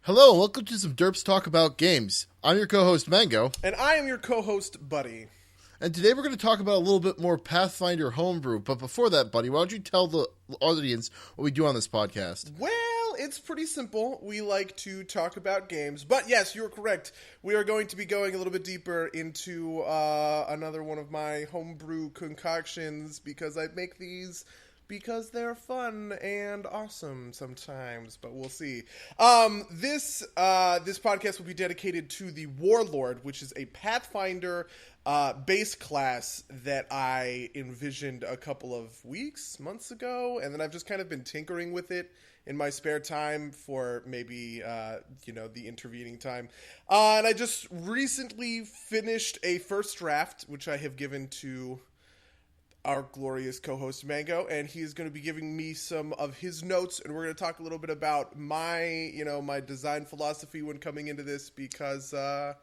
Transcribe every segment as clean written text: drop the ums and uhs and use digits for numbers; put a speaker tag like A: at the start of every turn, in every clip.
A: Hello, and welcome to some Derps Talk About Games. I'm your co-host, Mango,
B: And I am your co-host, Buddy.
A: and today we're going to talk about a little bit more Pathfinder homebrew. But before that, Buddy, why don't you tell the audience what we do on this podcast?
B: Well, it's pretty simple. We like to talk about games. But yes, you're correct. We are going to be going a little bit deeper into another one of my homebrew concoctions because I make these because they're fun and awesome sometimes, but we'll see. This podcast will be dedicated to the Warlord, which is a Pathfinder base class that I envisioned a couple of months ago, and then I've just kind of been tinkering with it in my spare time for maybe the intervening time. And I just recently finished a first draft, which I have given to our glorious co-host Mango, and he is going to be giving me some of his notes, and we're going to talk a little bit about my design philosophy when coming into this, because I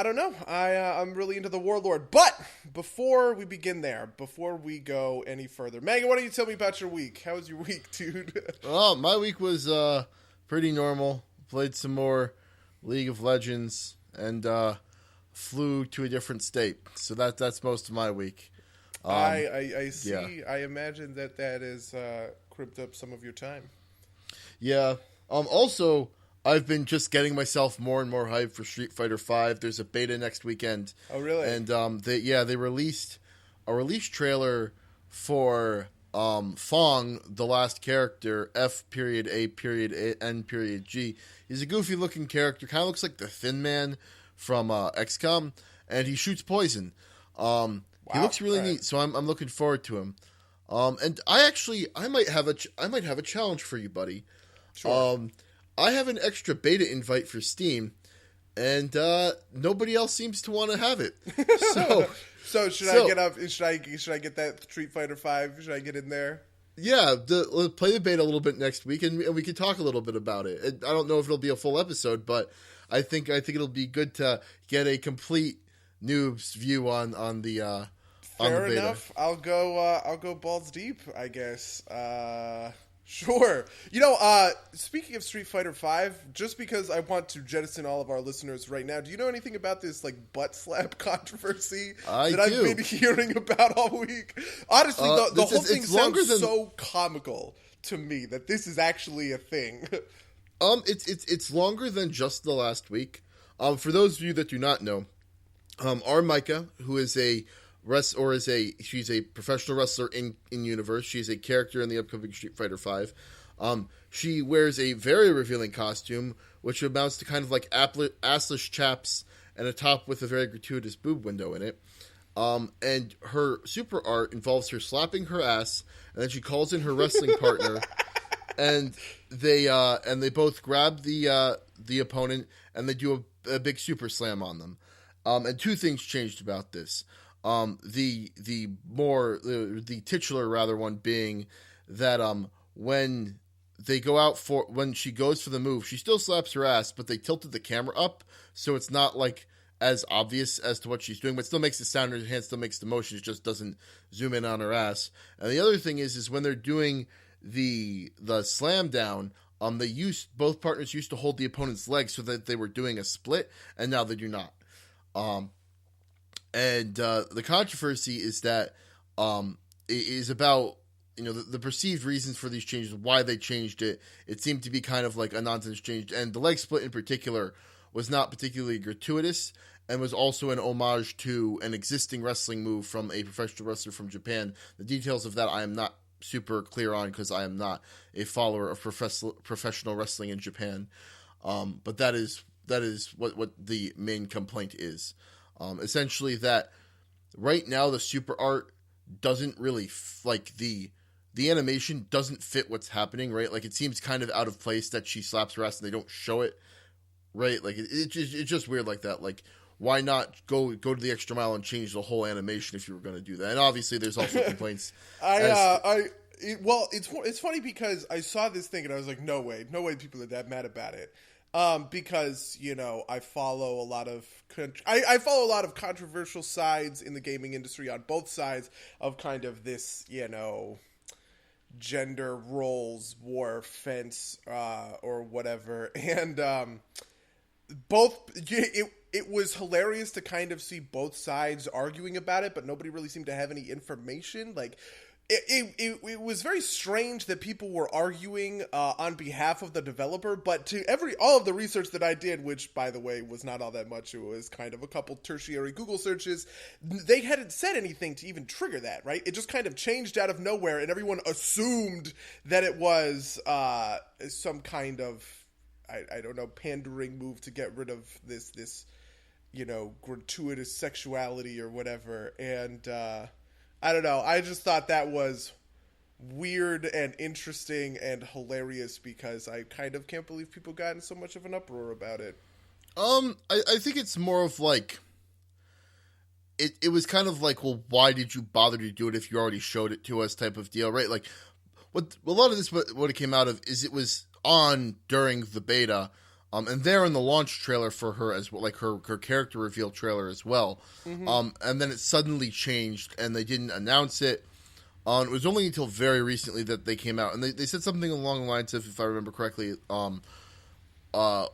B: don't know, I'm really into the Warlord. But before we begin there, before we go any further, Mango, why don't you tell me about your week? How was your week, dude?
A: Well, my week was pretty normal. Played some more League of Legends and flew to a different state. So that's most of my week.
B: I see.
A: Yeah.
B: I imagine that is cribbed up some of your time.
A: Yeah. Also, I've been just getting myself more and more hyped for Street Fighter V. There's a beta next weekend.
B: Oh, really?
A: And they released a release trailer for Fong, the last character, F.A.N.G. He's a goofy looking character, kind of looks like the Thin Man from XCOM, and he shoots poison. He looks really neat, so I'm looking forward to him. And I might have a challenge for you, buddy.
B: Sure.
A: I have an extra beta invite for Steam, and nobody else seems to want to have it.
B: So should I get up? Should I get that Street Fighter V? Should I get in there?
A: Yeah, let's play the beta a little bit next week, and we can talk a little bit about it. I don't know if it'll be a full episode, but I think it'll be good to get a complete noob's view on the
B: Fair enough. I'll go balls deep, I guess. Sure. Speaking of Street Fighter V, just because I want to jettison all of our listeners right now, do you know anything about this butt slap controversy that I've been hearing about all week? Honestly, the whole thing sounds so comical to me that this is actually a thing.
A: It's longer than just the last week. For those of you that do not know, our Micah, who is she's a professional wrestler in universe. She's a character in the upcoming Street Fighter V. She wears a very revealing costume, which amounts to kind of like assless chaps and a top with a very gratuitous boob window in it. And her super art involves her slapping her ass, and then she calls in her wrestling partner, and they both grab the opponent, and they do a big super slam on them. And two things changed about this. The titular one being that when she goes for the move, she still slaps her ass, but they tilted the camera up so it's not as obvious as to what she's doing, but still makes the sound, her hand still makes the motion, it just doesn't zoom in on her ass. And the other thing is when they're doing the slam down, both partners used to hold the opponent's legs so that they were doing a split, and now they do not. And the controversy is that it is about the perceived reasons for these changes, why they changed it. It seemed to be kind of like a nonsense change, and the leg split in particular was not particularly gratuitous, and was also an homage to an existing wrestling move from a professional wrestler from Japan. The details of that I am not super clear on because I am not a follower of professional wrestling in Japan. But that is what the main complaint is. Essentially that right now the super art doesn't really the animation doesn't fit what's happening, right? It seems kind of out of place that she slaps her ass and they don't show it, right? It's just weird like that. Why not go to the extra mile and change the whole animation if you were going to do that? And obviously there's also complaints.
B: It's funny because I saw this thing and I was like, no way people are that mad about it. Because I follow a lot of controversial sides in the gaming industry on both sides of kind of this gender roles war, fence, or whatever. And it was hilarious to kind of see both sides arguing about it, but nobody really seemed to have any information. Like, it was very strange that people were arguing on behalf of the developer, but to all of the research that I did, which, by the way, was not all that much, it was kind of a couple tertiary Google searches, they hadn't said anything to even trigger that, right? It just kind of changed out of nowhere, and everyone assumed that it was some kind of, I don't know, pandering move to get rid of this gratuitous sexuality or whatever, and I don't know. I just thought that was weird and interesting and hilarious because I kind of can't believe people got in so much of an uproar about it.
A: I think it's more of like it was kind of like, well, why did you bother to do it if you already showed it to us type of deal, right? Like what a lot of this what it came out of is it was on during the beta. And there in the launch trailer for her as well, like her character reveal trailer as well. Mm-hmm. And then it suddenly changed and they didn't announce it. It was only until very recently that they came out and they said something along the lines of, if I remember correctly,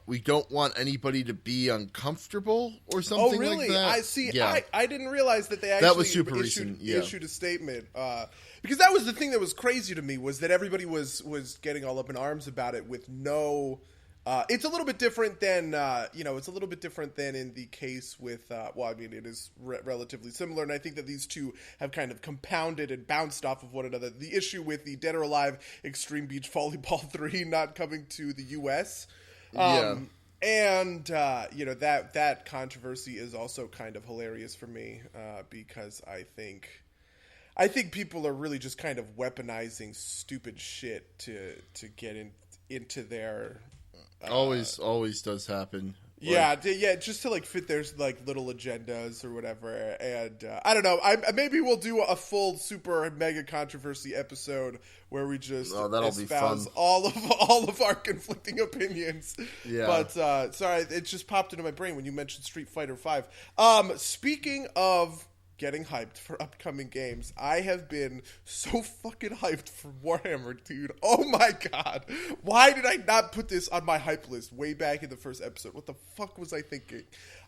A: we don't want anybody to be uncomfortable or something like that.
B: I see. Yeah. I didn't realize that they actually
A: that was super recent.
B: Issued a statement. Because that was the thing that was crazy to me was that everybody was getting all up in arms about it with no... it's a little bit different than, it's a little bit different than in the case with, it is relatively similar, and I think that these two have kind of compounded and bounced off of one another. The issue with the Dead or Alive Extreme Beach Volleyball 3 not coming to the U.S., and, that controversy is also kind of hilarious for me, because I think people are really just kind of weaponizing stupid shit to get into their...
A: always does happen.
B: Yeah, just to like fit their like little agendas or whatever. And I don't know. Maybe we'll do a full super mega controversy episode where we just espouse all of our conflicting opinions. Yeah. But sorry, it just popped into my brain when you mentioned Street Fighter V. Speaking of getting hyped for upcoming games, I have been so fucking hyped for Warhammer, dude. Oh my god. Why did I not put this on my hype list way back in the first episode? What the fuck was I thinking?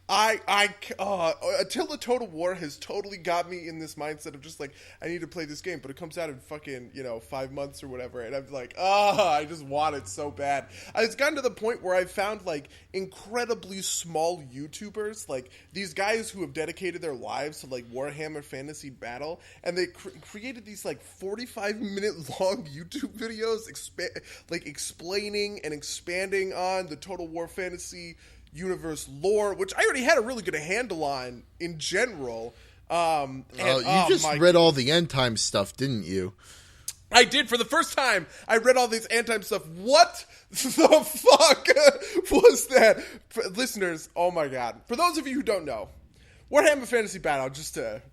B: Until the Total War has totally got me in this mindset of just like, I need to play this game, but it comes out in fucking, 5 months or whatever, and I'm like, I just want it so bad. It's gotten to the point where I've found like incredibly small YouTubers, like these guys who have dedicated their lives to like Warhammer Fantasy Battle, and they created these like 45-minute long YouTube videos explaining and expanding on the Total War Fantasy universe lore, which I already had a really good handle on in general. You
A: just read all the end time stuff, didn't you?
B: I did. For the first time, I read all this end time stuff. What the fuck was that? Listeners, oh my god. For those of you who don't know, Warhammer Fantasy Battle, just to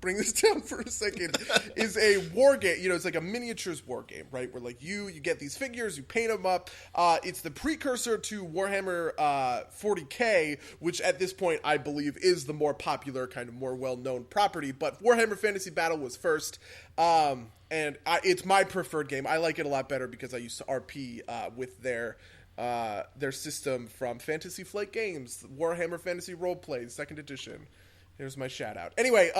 B: bring this down for a second, is a war game. It's like a miniatures war game, right? Where like you get these figures, you paint them up. It's the precursor to Warhammer 40K, which at this point I believe is the more popular, kind of more well-known property. But Warhammer Fantasy Battle was first, and it's my preferred game. I like it a lot better because I used to RP with their system from Fantasy Flight Games, Warhammer Fantasy Roleplay, 2nd edition. Here's my shout out. Anyway,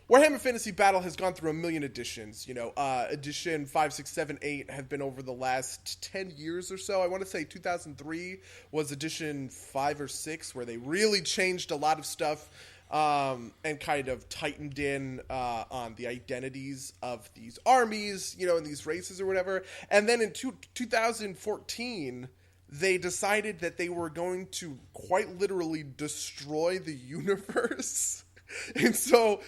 B: Warhammer Fantasy Battle has gone through a million editions. Edition 5, 6, 7, 8 have been over the last 10 years or so. I want to say 2003 was edition 5 or 6, where they really changed a lot of stuff and kind of tightened in on the identities of these armies, and these races or whatever. And then in 2014, they decided that they were going to quite literally destroy the universe. And so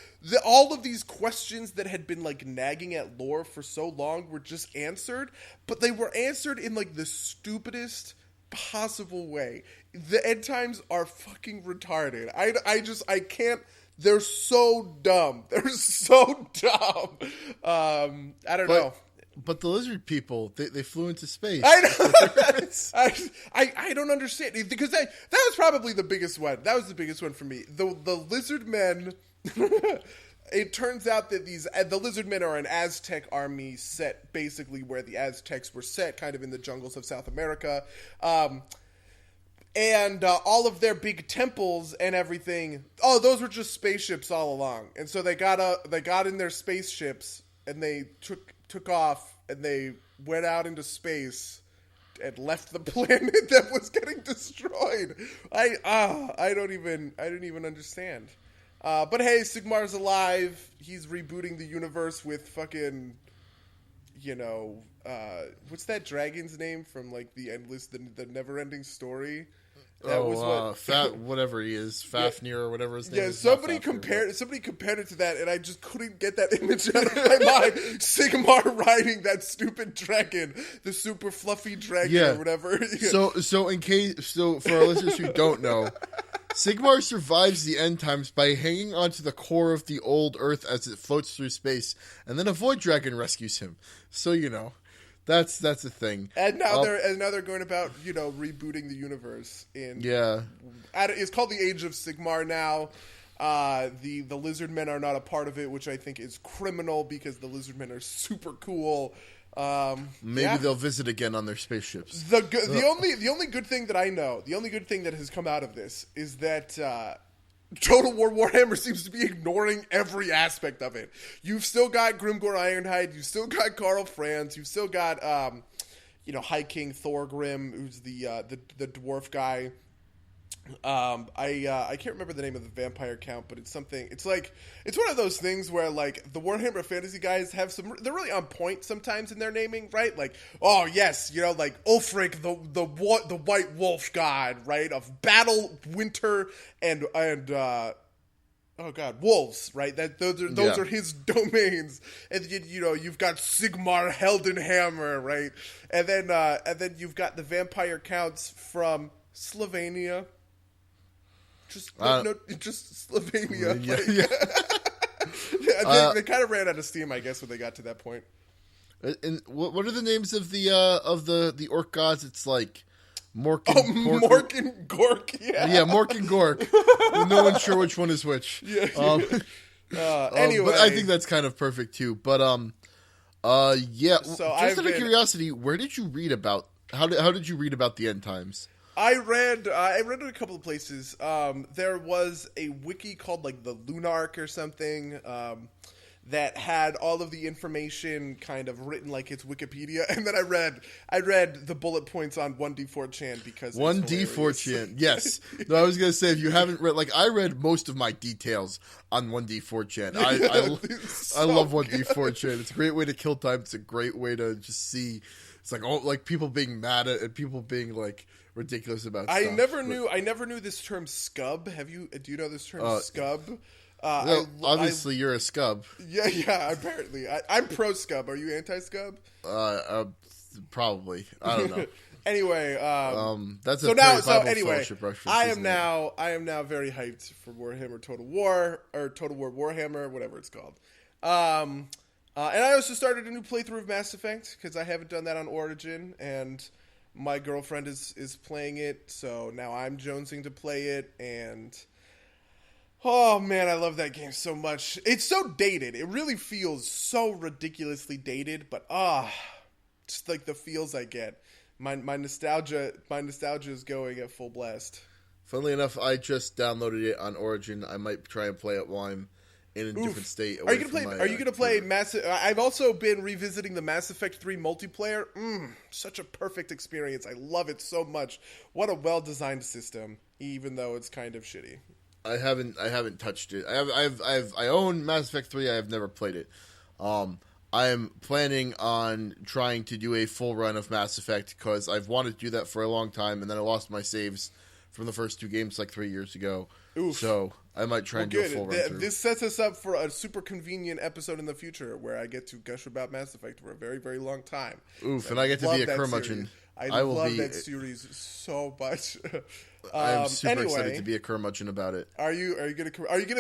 B: all of these questions that had been like nagging at lore for so long were just answered, but they were answered in like the stupidest possible way. The end times are fucking retarded. I can't. They're so dumb. They're so dumb. I don't know.
A: But the lizard people, they flew into space.
B: I know. I don't understand, because that was probably the biggest one. That was the biggest one for me. The lizard men. it turns out that the Lizardmen are an Aztec army set basically where the Aztecs were set, kind of in the jungles of South America. And all of their big temples and everything, those were just spaceships all along. And so they got in their spaceships and they took off and they went out into space and left the planet that was getting destroyed. I don't even understand. But hey, Sigmar's alive. He's rebooting the universe with fucking, what's that dragon's name from like the Never-Ending Story? That was
A: whatever he is, Fafnir or whatever his name is.
B: Yeah, somebody compared it to that, and I just couldn't get that image out of my mind. Sigmar riding that stupid dragon, the super fluffy dragon or whatever.
A: So for our listeners who don't know, Sigmar survives the end times by hanging onto the core of the old Earth as it floats through space, and then a void dragon rescues him. So That's a thing.
B: And now they're going about, rebooting the universe it's called the Age of Sigmar now. The Lizardmen are not a part of it, which I think is criminal because the Lizardmen are super cool.
A: Maybe they'll visit again on their spaceships.
B: The only good thing that I know, the only good thing that has come out of this is that Total War Warhammer seems to be ignoring every aspect of it. You've still got Grimgor Ironhide, you've still got Karl Franz, you've still got High King Thorgrim, who's the dwarf guy. I can't remember the name of the vampire count, but it's something. It's one of those things where like the Warhammer Fantasy guys have they're really on point sometimes in their naming, right? Like, oh yes, like Ulfric, the White Wolf God, right, of battle, winter, and oh god, wolves, right? Those are his domains, and you've got Sigmar Heldenhammer, right, and then you've got the vampire counts from Slovenia. Just Slovenia. They kind of ran out of steam, I guess, when they got to that point.
A: And what are the names of the orc gods? It's like Mork
B: and Gork. Yeah,
A: Mork and Gork. No one's sure which one is which.
B: Anyway,
A: but I think that's kind of perfect too. But So just out of curiosity, where did you read about? How did you read about the end times?
B: I read it a couple of places. There was a wiki called like the Lunarch or something that had all of the information kind of written like it's Wikipedia, and then I read the bullet points on 1D4chan because
A: 1D4chan. Yes. No, I was gonna say if you haven't read, like I read most of my details on 1D4chan. I love 1D4chan. It's a great way to kill time. It's a great way to just see. It's like people being mad at and people being like ridiculous about stuff.
B: I never knew this term scub. Do you know this term scub?
A: Obviously you're a scub.
B: Yeah, apparently. I'm pro scub. Are you anti scub?
A: Probably. I don't know.
B: Anyway,
A: that's
B: so
A: a
B: now.
A: very Bible
B: So anyway,
A: Fellowship reference,
B: I am now very hyped for Warhammer Total War or Total War Warhammer, whatever it's called. And I also started a new playthrough of Mass Effect because I haven't done that on Origin, and my girlfriend is playing it, so now I'm jonesing to play it, and oh man, I love that game so much. It's so dated. It really feels so ridiculously dated, but just like the feels I get. My nostalgia is going at full blast.
A: Funnily enough, I just downloaded it on Origin. I might try and play it while I'm in a different state.
B: Are you gonna play Mass? I've also been revisiting the Mass Effect 3 multiplayer. Such a perfect experience. I love it so much. What a well-designed system, even though it's kind of shitty.
A: I haven't touched it. I own Mass Effect 3. I have never played it. I am planning on trying to do a full run of Mass Effect because I've wanted to do that for a long time, and then I lost my saves from the first two games like 3 years ago.
B: Oof.
A: So I might try and do a full run through.
B: This sets us up for a super convenient episode in the future where I get to gush about Mass Effect for a very, very long time.
A: Oof, and I get to be a curmudgeon.
B: I love that series so much.
A: I'm super excited to be a curmudgeon about it.
B: Are you gonna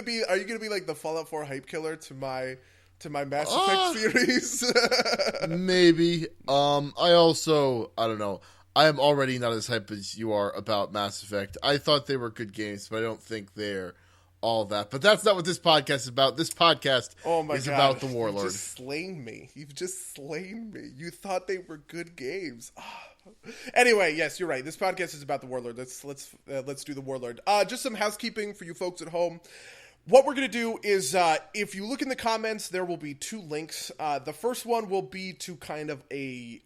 B: be like the Fallout 4 hype killer to my Mass Effect series?
A: Maybe. I don't know. I am already not as hyped as you are about Mass Effect. I thought they were good games, but I don't think they're all of that. But that's not what this podcast is about. This podcast is about the Warlord.
B: You've just slain me. You've just slain me. You thought they were good games. Anyway, yes, you're right. This podcast is about the Warlord. Let's do the Warlord. Just some housekeeping for you folks at home. What we're going to do is, if you look in the comments, there will be 2 links. The first one will be to kind of a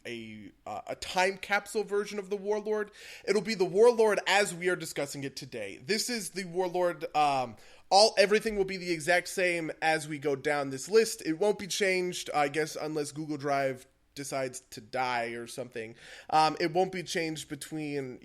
B: time capsule version of the Warlord. It'll be the Warlord as we are discussing it today. This is the Warlord. Everything will be the exact same as we go down this list. It won't be changed, I guess, unless Google Drive decides to die or something. It won't be changed between,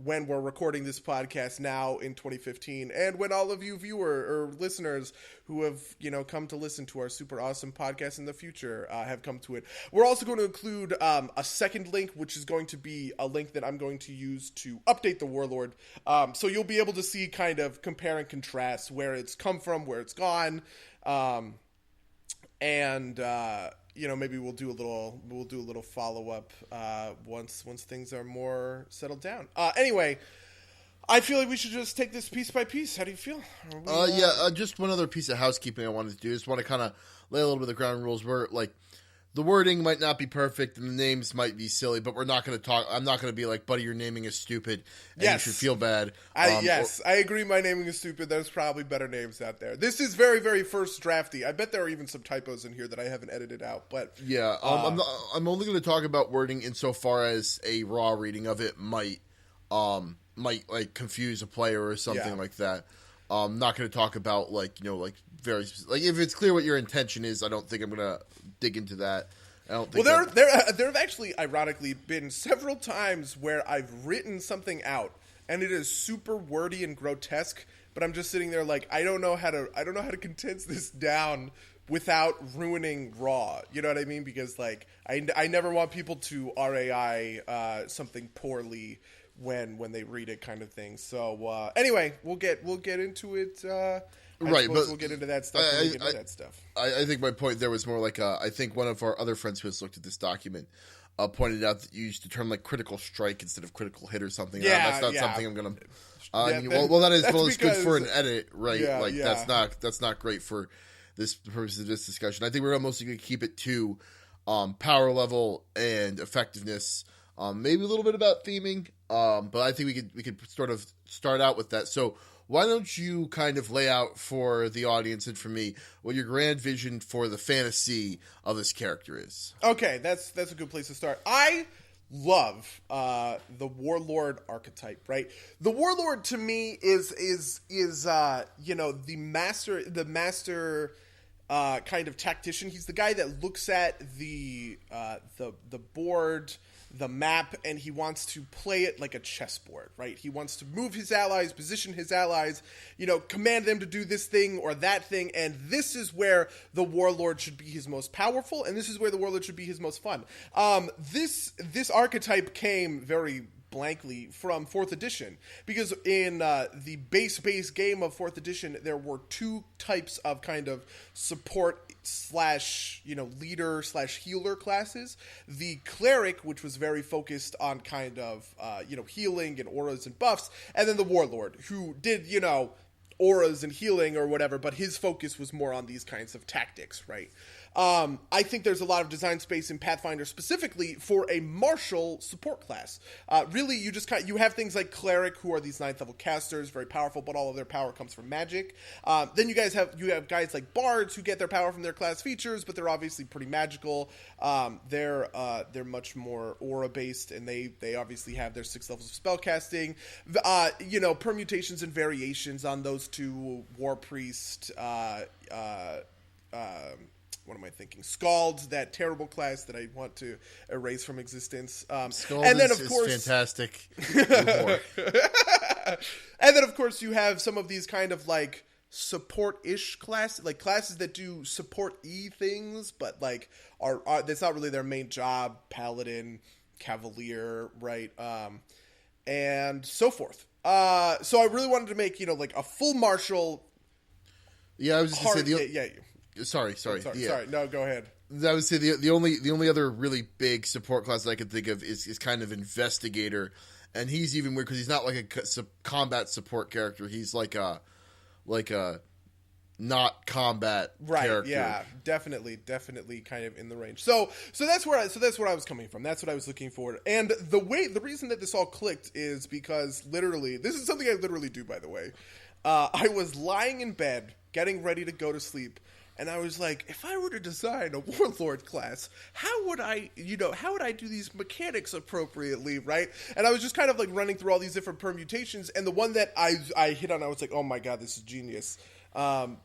B: when we're recording this podcast now in 2015 and when all of you viewer or listeners who have, come to listen to our super awesome podcast in the future have come to it. We're also going to include a second link, which is going to be a link that I'm going to use to update the Warlord. So you'll be able to see kind of compare and contrast where it's come from, where it's gone. Maybe we'll do a little follow up once things are more settled down. Anyway, I feel like we should just take this piece by piece. How do you feel?
A: Just one other piece of housekeeping I wanted to do. Just want to kind of lay a little bit of the ground rules. Where the wording might not be perfect and the names might be silly, but we're not going to talk. I'm not going to be like, buddy, your naming is stupid, and you should feel bad.
B: I agree. My naming is stupid. There's probably better names out there. This is very, very first drafty. I bet there are even some typos in here that I haven't edited out. But
A: yeah, I'm only going to talk about wording insofar as a raw reading of it might confuse a player or something like that. I'm not going to talk about very if it's clear what your intention is. I don't think I'm going to dig into that. I don't think.
B: Well, there have actually, ironically, been several times where I've written something out and it is super wordy and grotesque, but I'm just sitting there like I don't know how to condense this down without ruining raw. You know what I mean? Because I never want people to RAI something poorly when they read it, kind of thing. So anyway, we'll get into it. But we'll get into that stuff.
A: I think my point there was more like I think one of our other friends who has looked at this document pointed out that you used the term critical strike instead of critical hit or something. That's not something I'm gonna. That is good for an edit, right? That's not great for this purpose of this discussion. I think we're mostly going to keep it to power level and effectiveness. Maybe a little bit about theming, but I think we could sort of start out with that. So why don't you kind of lay out for the audience and for me what your grand vision for the fantasy of this character is? Okay,
B: that's a good place to start. I love the Warlord archetype, right? The Warlord to me is the master kind of tactician. He's the guy that looks at the board, the map, and he wants to play it like a chessboard, right? He wants to move his allies, position his allies, command them to do this thing or that thing, and this is where the Warlord should be his most powerful, and this is where the Warlord should be his most fun. This archetype came very blankly from 4th edition, because in the base game of 4th edition, there were 2 types of kind of support / leader / healer classes. The cleric, which was very focused on kind of healing and auras and buffs, and then the Warlord, who did auras and healing or whatever, but his focus was more on these kinds of tactics, right? I think there's a lot of design space in Pathfinder specifically for a martial support class. Really, you have things like Cleric, who are these 9th level casters, very powerful, but all of their power comes from magic. Then you have guys like Bards who get their power from their class features, but they're obviously pretty magical. They're much more aura based, and they obviously have their 6 levels of spellcasting. Permutations and variations on those 2: War Priest, what am I thinking? Scald, that terrible class that I want to erase from existence.
A: Scald and then, of course, is fantastic.
B: And then, of course, you have some of these kind of support-ish classes, classes that do support-y things, but are that's not really their main job. Paladin, Cavalier, right, and so forth. So I really wanted to make a full martial.
A: Yeah, I was just going to say Sorry.
B: No, go ahead.
A: I would say the only other really big support class that I could think of is kind of Investigator, and he's even weird because he's not like a combat support character. He's like a like a not combat character.
B: Yeah, definitely kind of in the range. So that's where I was coming from. That's what I was looking for. And the reason that this all clicked is because literally, this is something I literally do, by the way. I was lying in bed, getting ready to go to sleep, and I was like, if I were to design a Warlord class, how would I do these mechanics appropriately, right? And I was just kind of like running through all these different permutations, and the one that I hit on, I was like, oh my god, this is genius.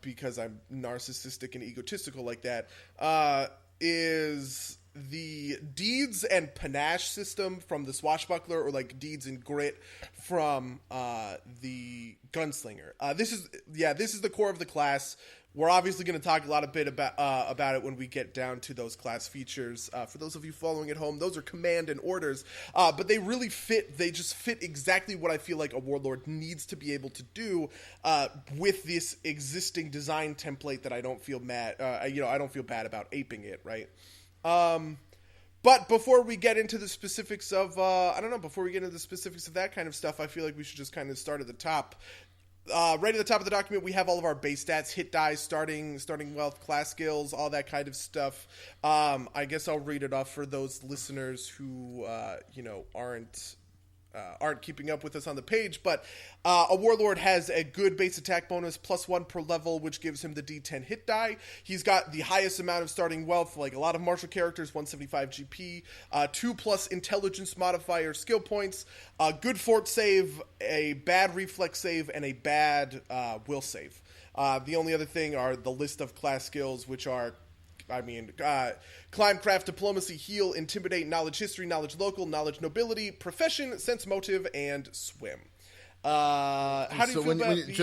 B: Because I'm narcissistic and egotistical like that, is the deeds and panache system from the swashbuckler, or like deeds and grit from the gunslinger. This is the core of the class. We're obviously going to talk a lot about it when we get down to those class features. For those of you following at home, those are command and orders, but they really fit. They just fit exactly what I feel like a Warlord needs to be able to do with this existing design template that I don't feel I don't feel bad about aping it, right? But before we get into the specifics of, before we get into the specifics of that kind of stuff, I feel like we should just kind of start at the top. Right at the top of the document, we have all of our base stats, hit dice, starting wealth, class skills, all that kind of stuff. I guess I'll read it off for those listeners who, aren't keeping up with us on the page, but a Warlord has a good base attack bonus, +1 per level, which gives him the D10 hit die. He's got the highest amount of starting wealth, like a lot of martial characters, 175 GP, 2+ intelligence modifier skill points, a good fort save, a bad reflex save, and a bad will save. The only other thing are the list of class skills, which are climb, craft, diplomacy, heal, intimidate, knowledge history, knowledge local, knowledge nobility, profession, sense motive, and swim. How do you feel about these?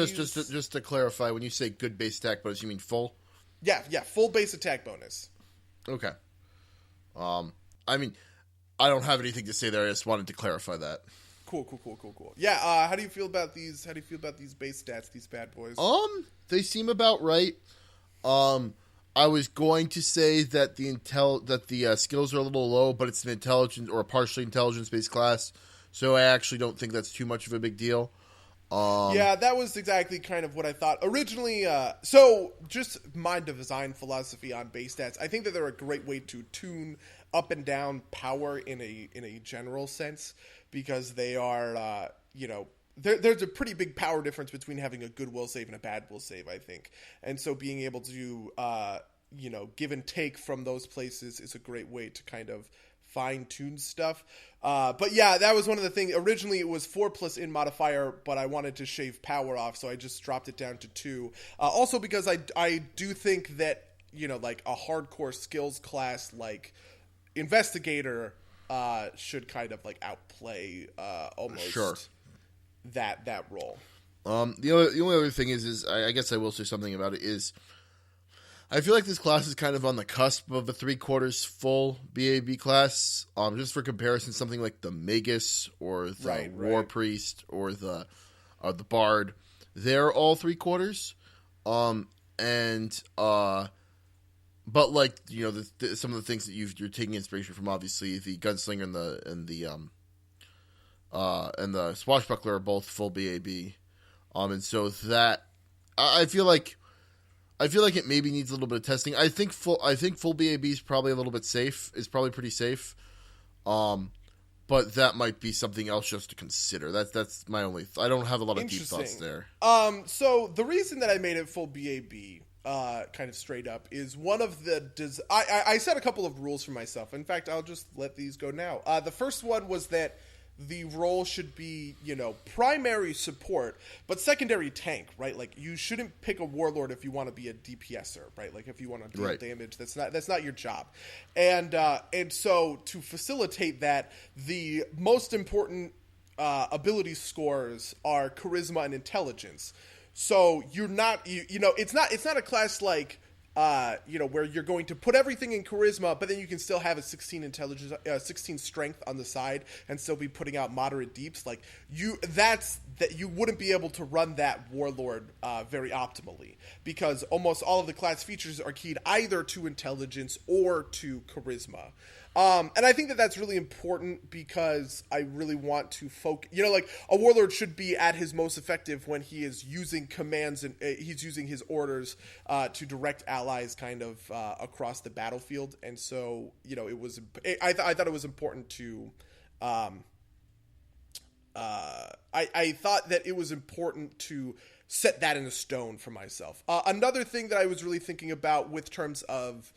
A: Just to clarify, when you say good base attack bonus, you mean full?
B: Yeah, full base attack bonus.
A: Okay. I don't have anything to say there. I just wanted to clarify that.
B: Cool. Yeah, how do you feel about these? How do you feel about these base stats, these bad boys?
A: They seem about right. I was going to say that the skills are a little low, but it's an intelligence or a partially intelligence-based class, so I actually don't think that's too much of a big deal.
B: Yeah, that was exactly kind of what I thought originally. So just my design philosophy on base stats, I think that they're a great way to tune up and down power in a general sense, because they are, there's a pretty big power difference between having a good will save and a bad will save, I think. And so being able to, give and take from those places is a great way to kind of fine-tune stuff. But yeah, that was one of the things. Originally it was 4+ in modifier, but I wanted to shave power off, so I just dropped it down to 2. Also because I do think that, like a hardcore skills class like Investigator should kind of like outplay almost...
A: Sure.
B: that role.
A: The only other thing is I guess I will say something about it is I feel like this class is kind of on the cusp of a 3/4 full BAB class. Just for comparison, something like the Magus or the War Priest or the Bard, they're all 3/4. But like some of the things that you're taking inspiration from, obviously the Gunslinger and the Swashbuckler are both full BAB, and so that I feel like it maybe needs a little bit of testing. I think full BAB is probably a little bit safe. It's probably pretty safe, but that might be something else just to consider. That's my only. I don't have a lot of deep thoughts there.
B: So the reason that I made it full BAB, kind of straight up, is one of the. I set a couple of rules for myself. In fact, I'll just let these go now. The first one was that the role should be, primary support, but secondary tank, right? Like, you shouldn't pick a Warlord if you want to be a DPSer, right? Like, if you want to deal damage, that's not your job. And so to facilitate that, the most important ability scores are charisma and intelligence. So you're not, it's not a class like, where you're going to put everything in charisma, but then you can still have a 16 intelligence, 16 strength on the side, and still be putting out moderate deeps. Like you wouldn't be able to run that Warlord very optimally, because almost all of the class features are keyed either to intelligence or to charisma. And I think that that's really important because I really want to focus. Like a warlord should be at his most effective when he is using commands and he's using his orders to direct allies kind of across the battlefield. And so, it was. I thought it was important to. I thought that it was important to set that in a stone for myself. Another thing that I was really thinking about with terms of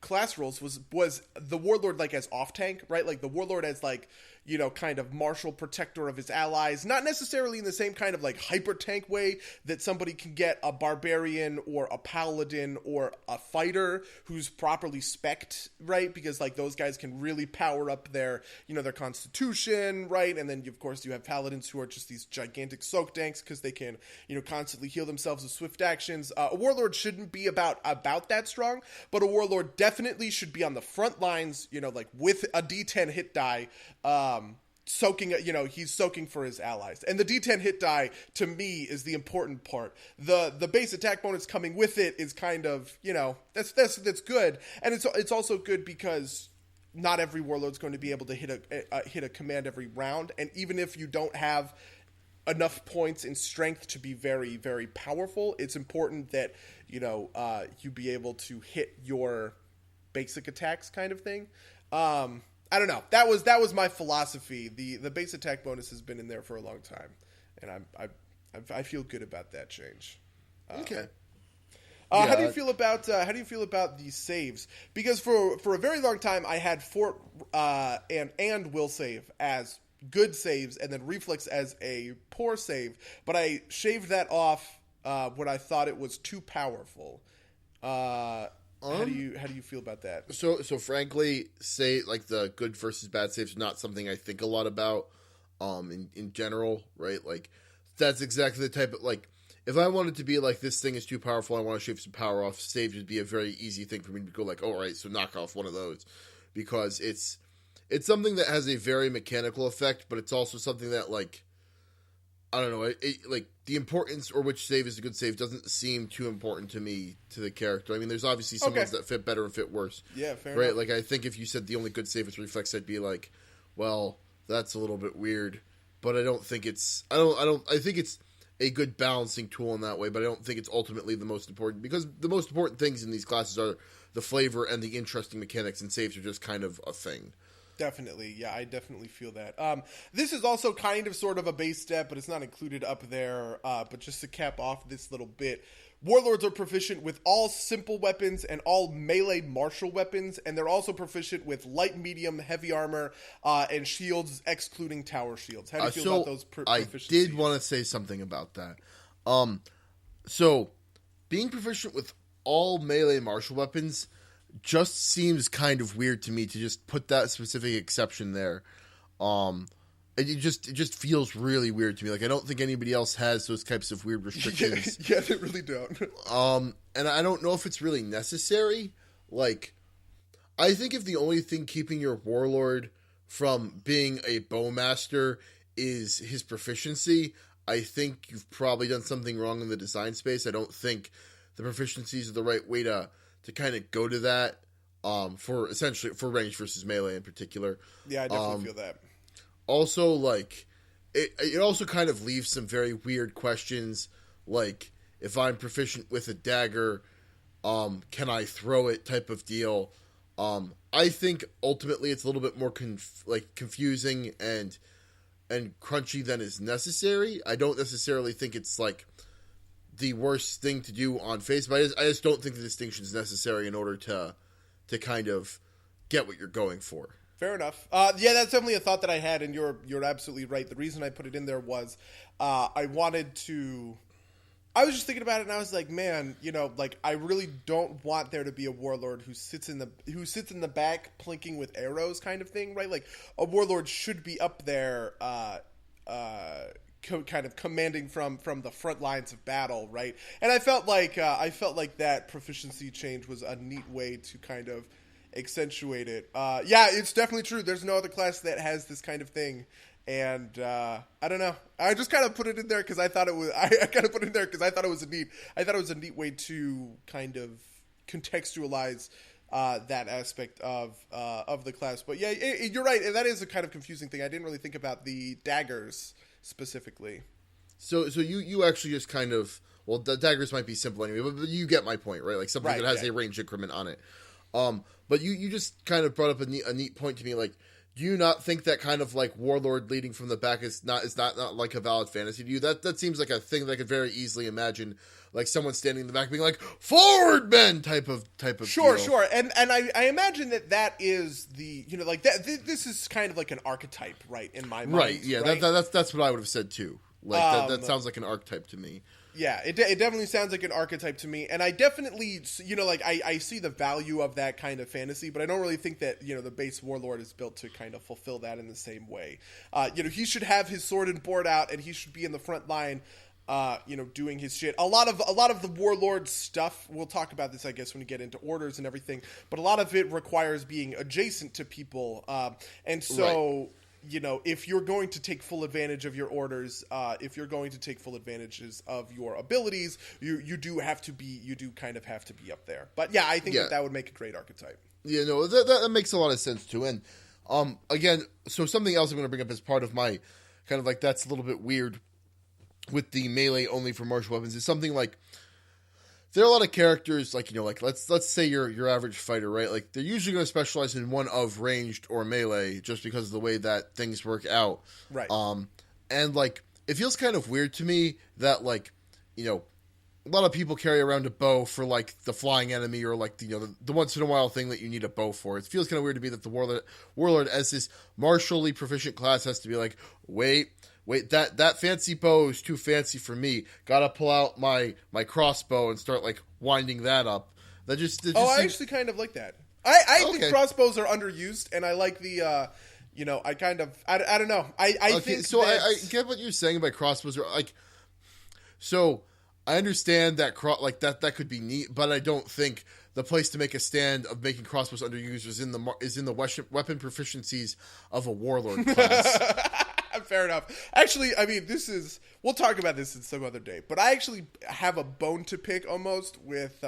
B: class roles was the warlord like as off tank, right? Like the warlord as like, kind of martial protector of his allies, not necessarily in the same kind of like hyper tank way that somebody can get a barbarian or a paladin or a fighter who's properly spec'd, right? Because like those guys can really power up their, their constitution, right? And then of course you have paladins who are just these gigantic soak tanks because they can, constantly heal themselves with swift actions. A warlord shouldn't be about that strong, but a warlord definitely should be on the front lines, like with a D10 hit die, soaking, he's soaking for his allies. And the D10 hit die, to me, is the important part. The base attack bonus coming with it is kind of, that's good. And it's also good because not every warlord's going to be able to hit a command every round. And even if you don't have enough points in strength to be very, very powerful, it's important that, you be able to hit your basic attacks kind of thing. I don't know. That was my philosophy. The base attack bonus has been in there for a long time, and I feel good about that change.
A: Okay.
B: How do you feel about the saves? Because for a very long time I had fort and will save as good saves, and then reflex as a poor save. But I shaved that off when I thought it was too powerful. How do you feel about that?
A: So frankly, say like the good versus bad saves is not something I think a lot about in general, right? Like that's exactly the type of like if I wanted to be like this thing is too powerful, I want to shave some power off, saves would be a very easy thing for me to go like, all right, so knock off one of those because it's something that has a very mechanical effect, but it's also something that like I don't know, like the importance or which save is a good save doesn't seem too important to me to the character. I mean, there's obviously some ones that fit better and fit worse.
B: Yeah, fair
A: right?
B: enough.
A: Like I think if you said the only good save is reflex, I'd be like, well, that's a little bit weird. But I don't think it's. I think it's a good balancing tool in that way. But I don't think it's ultimately the most important because the most important things in these classes are the flavor and the interesting mechanics, and saves are just kind of a thing.
B: Definitely. Yeah, I definitely feel that. This is also kind of sort of a base step, but it's not included up there. But just to cap off this little bit, warlords are proficient with all simple weapons and all melee martial weapons, and they're also proficient with light, medium, heavy armor, and shields, excluding tower shields. How do you feel about those proficiencies?
A: I did want to say something about that. So, being proficient with all melee martial weapons just seems kind of weird to me to just put that specific exception there. It just feels really weird to me. Like I don't think anybody else has those types of weird restrictions.
B: Yeah, they really don't.
A: And I don't know if it's really necessary. Like, I think if the only thing keeping your warlord from being a bowmaster is his proficiency, I think you've probably done something wrong in the design space. I don't think the proficiencies are the right way to kind of go to that for essentially for range versus melee in particular.
B: Yeah, I definitely feel that.
A: Also, like, it also kind of leaves some very weird questions, like, if I'm proficient with a dagger, can I throw it type of deal. I think ultimately it's a little bit more confusing and crunchy than is necessary. I don't necessarily think it's, like, the worst thing to do on face, but I just don't think the distinction is necessary in order to kind of get what you're going for.
B: Fair enough. Yeah, that's definitely a thought that I had, and you're absolutely right. The reason I put it in there was I was just thinking about it, and I was like, man, like I really don't want there to be a warlord who sits in the back plinking with arrows, kind of thing, right? Like a warlord should be up there, kind of commanding from the front lines of battle, right? And I felt like that proficiency change was a neat way to kind of accentuate it. Yeah, it's definitely true. There's no other class that has this kind of thing, and I don't know. I just kind of put it in there because I thought it was. I kind of put it in there because I thought it was a neat way to kind of contextualize that aspect of the class. But yeah, you're right. That is a kind of confusing thing. I didn't really think about the daggers specifically.
A: So you actually just kind of, well, the daggers might be simple anyway, but you get my point, right? Like something that has a range increment on it. But you just kind of brought up a neat point to me, like, do you not think that kind of like Warlord leading from the back is not like a valid fantasy to you? That seems like a thing that I could very easily imagine, like someone standing in the back being like, "Forward, men!" type of.
B: Sure,
A: deal.
B: sure, and I imagine that is the, you know, like that. This is kind of like an archetype, right? In my mind,
A: right? Yeah,
B: right?
A: That's what I would have said too. Like that sounds like an archetype to me.
B: Yeah, it definitely sounds like an archetype to me, and I definitely, you know, like I see the value of that kind of fantasy, but I don't really think that, you know, the base Warlord is built to kind of fulfill that in the same way. You know, he should have his sword and board out, and he should be in the front line, you know, doing his shit. A lot of the Warlord stuff, we'll talk about this, I guess, when we get into orders and everything, but a lot of it requires being adjacent to people, and so. Right. You know, if you're going to take full advantage of your orders, if you're going to take full advantages of your abilities, you do kind of have to be up there. But yeah, I think that would make a great archetype.
A: Yeah, no, that makes a lot of sense too. And again, so something else I'm going to bring up as part of my kind of like that's a little bit weird with the melee only for martial weapons is something like there are a lot of characters, like, you know, like let's say your average fighter, right? Like they're usually going to specialize in one of ranged or melee just because of the way that things work out.
B: Right.
A: And like it feels kind of weird to me that, like, you know, a lot of people carry around a bow for like the flying enemy or like the once in a while thing that you need a bow for. It feels kind of weird to me that the Warlord as this martially proficient class has to be like, wait, that fancy bow is too fancy for me. Gotta pull out my crossbow and start like winding that up. That just
B: I actually kind of like that. I think crossbows are underused, and I like the you know, I don't know. I think
A: so. I get what you're saying about crossbows. Are like, so I understand that that could be neat, but I don't think the place to make a stand of making crossbows underused is in the weapon proficiencies of a Warlord class.
B: Fair enough. Actually, I mean, we'll talk about this in some other day, but I actually have a bone to pick almost with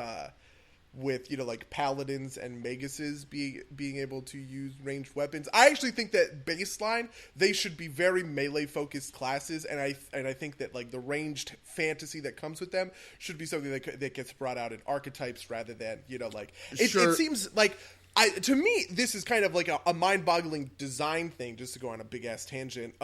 B: you know, like paladins and maguses being able to use ranged weapons. I actually think that baseline they should be very melee focused classes, and I think that like the ranged fantasy that comes with them should be something that gets brought out in archetypes rather than, you know, like it seems like. To me, this is kind of like a mind-boggling design thing, just to go on a big-ass tangent,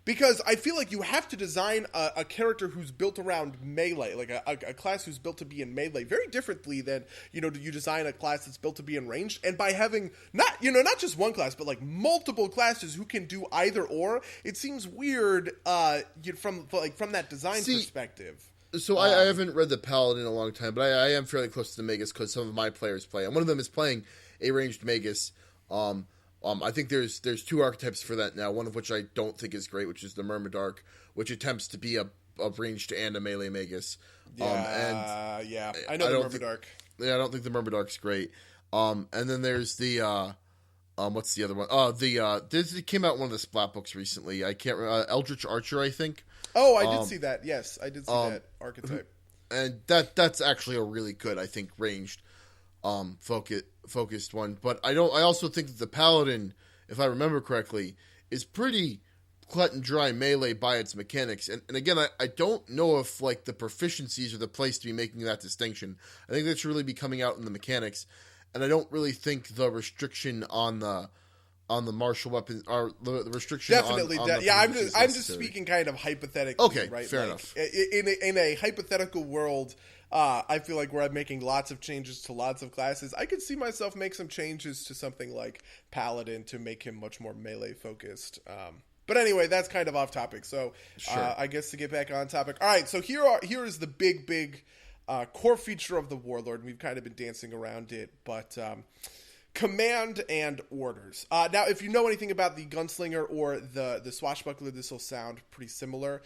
B: because I feel like you have to design a character who's built around melee, like a class who's built to be in melee, very differently than, you know, you design a class that's built to be in ranged. And by having not just one class, but like multiple classes who can do either or, it seems weird from that design perspective.
A: So I haven't read the Paladin in a long time, but I am fairly close to the Magus because some of my players play, and one of them is playing a ranged Magus. I think there's two archetypes for that now, one of which I don't think is great, which is the Myrmidark, which attempts to be a ranged and a melee Magus.
B: I know the Myrmidark.
A: I don't think the Myrmidark's great. And then there's the what's the other one? It came out in one of the Splat books recently. I can't remember. Eldritch Archer, I think.
B: Oh, I did see that. Yes, I did see that archetype.
A: And that's actually a really good, I think, ranged focused one. But I also think that the Paladin, if I remember correctly, is pretty cut and dry melee by its mechanics. And again, I don't know if like the proficiencies are the place to be making that distinction. I think that should really be coming out in the mechanics. And I don't really think the restriction on the martial weapons or the restriction
B: definitely
A: on
B: yeah, I'm just speaking kind of hypothetically. Okay,
A: right? Fair enough.
B: In a hypothetical world, I feel like where I'm making lots of changes to lots of classes, I could see myself make some changes to something like Paladin to make him much more melee focused. But anyway, that's kind of off topic. So sure. I guess to get back on topic. All right, so here is the big core feature of the Warlord. We've kind of been dancing around it, but command and orders. Now, if you know anything about the gunslinger or the swashbuckler, this will sound pretty similar.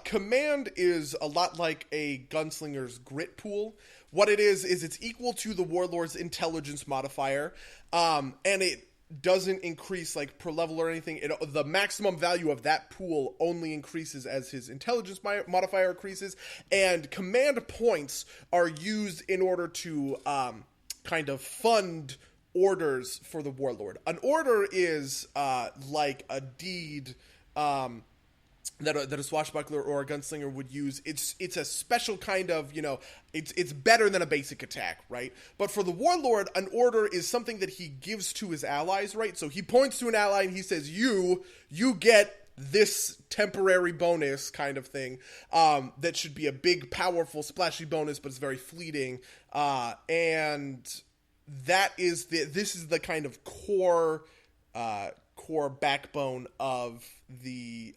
B: Command is a lot like a gunslinger's grit pool. What it is it's equal to the Warlord's intelligence modifier, and it doesn't increase like per level or anything. The maximum value of that pool only increases as his intelligence modifier increases, and command points are used in order to kind of fund orders for the Warlord. An order is like a deed that a swashbuckler or a gunslinger would use. It's a special kind of, it's better than a basic attack, right? But for the Warlord, an order is something that he gives to his allies, right? So he points to an ally and he says, you get this temporary bonus kind of thing, that should be a big, powerful, splashy bonus, but it's very fleeting. And that is this is the kind of core backbone of the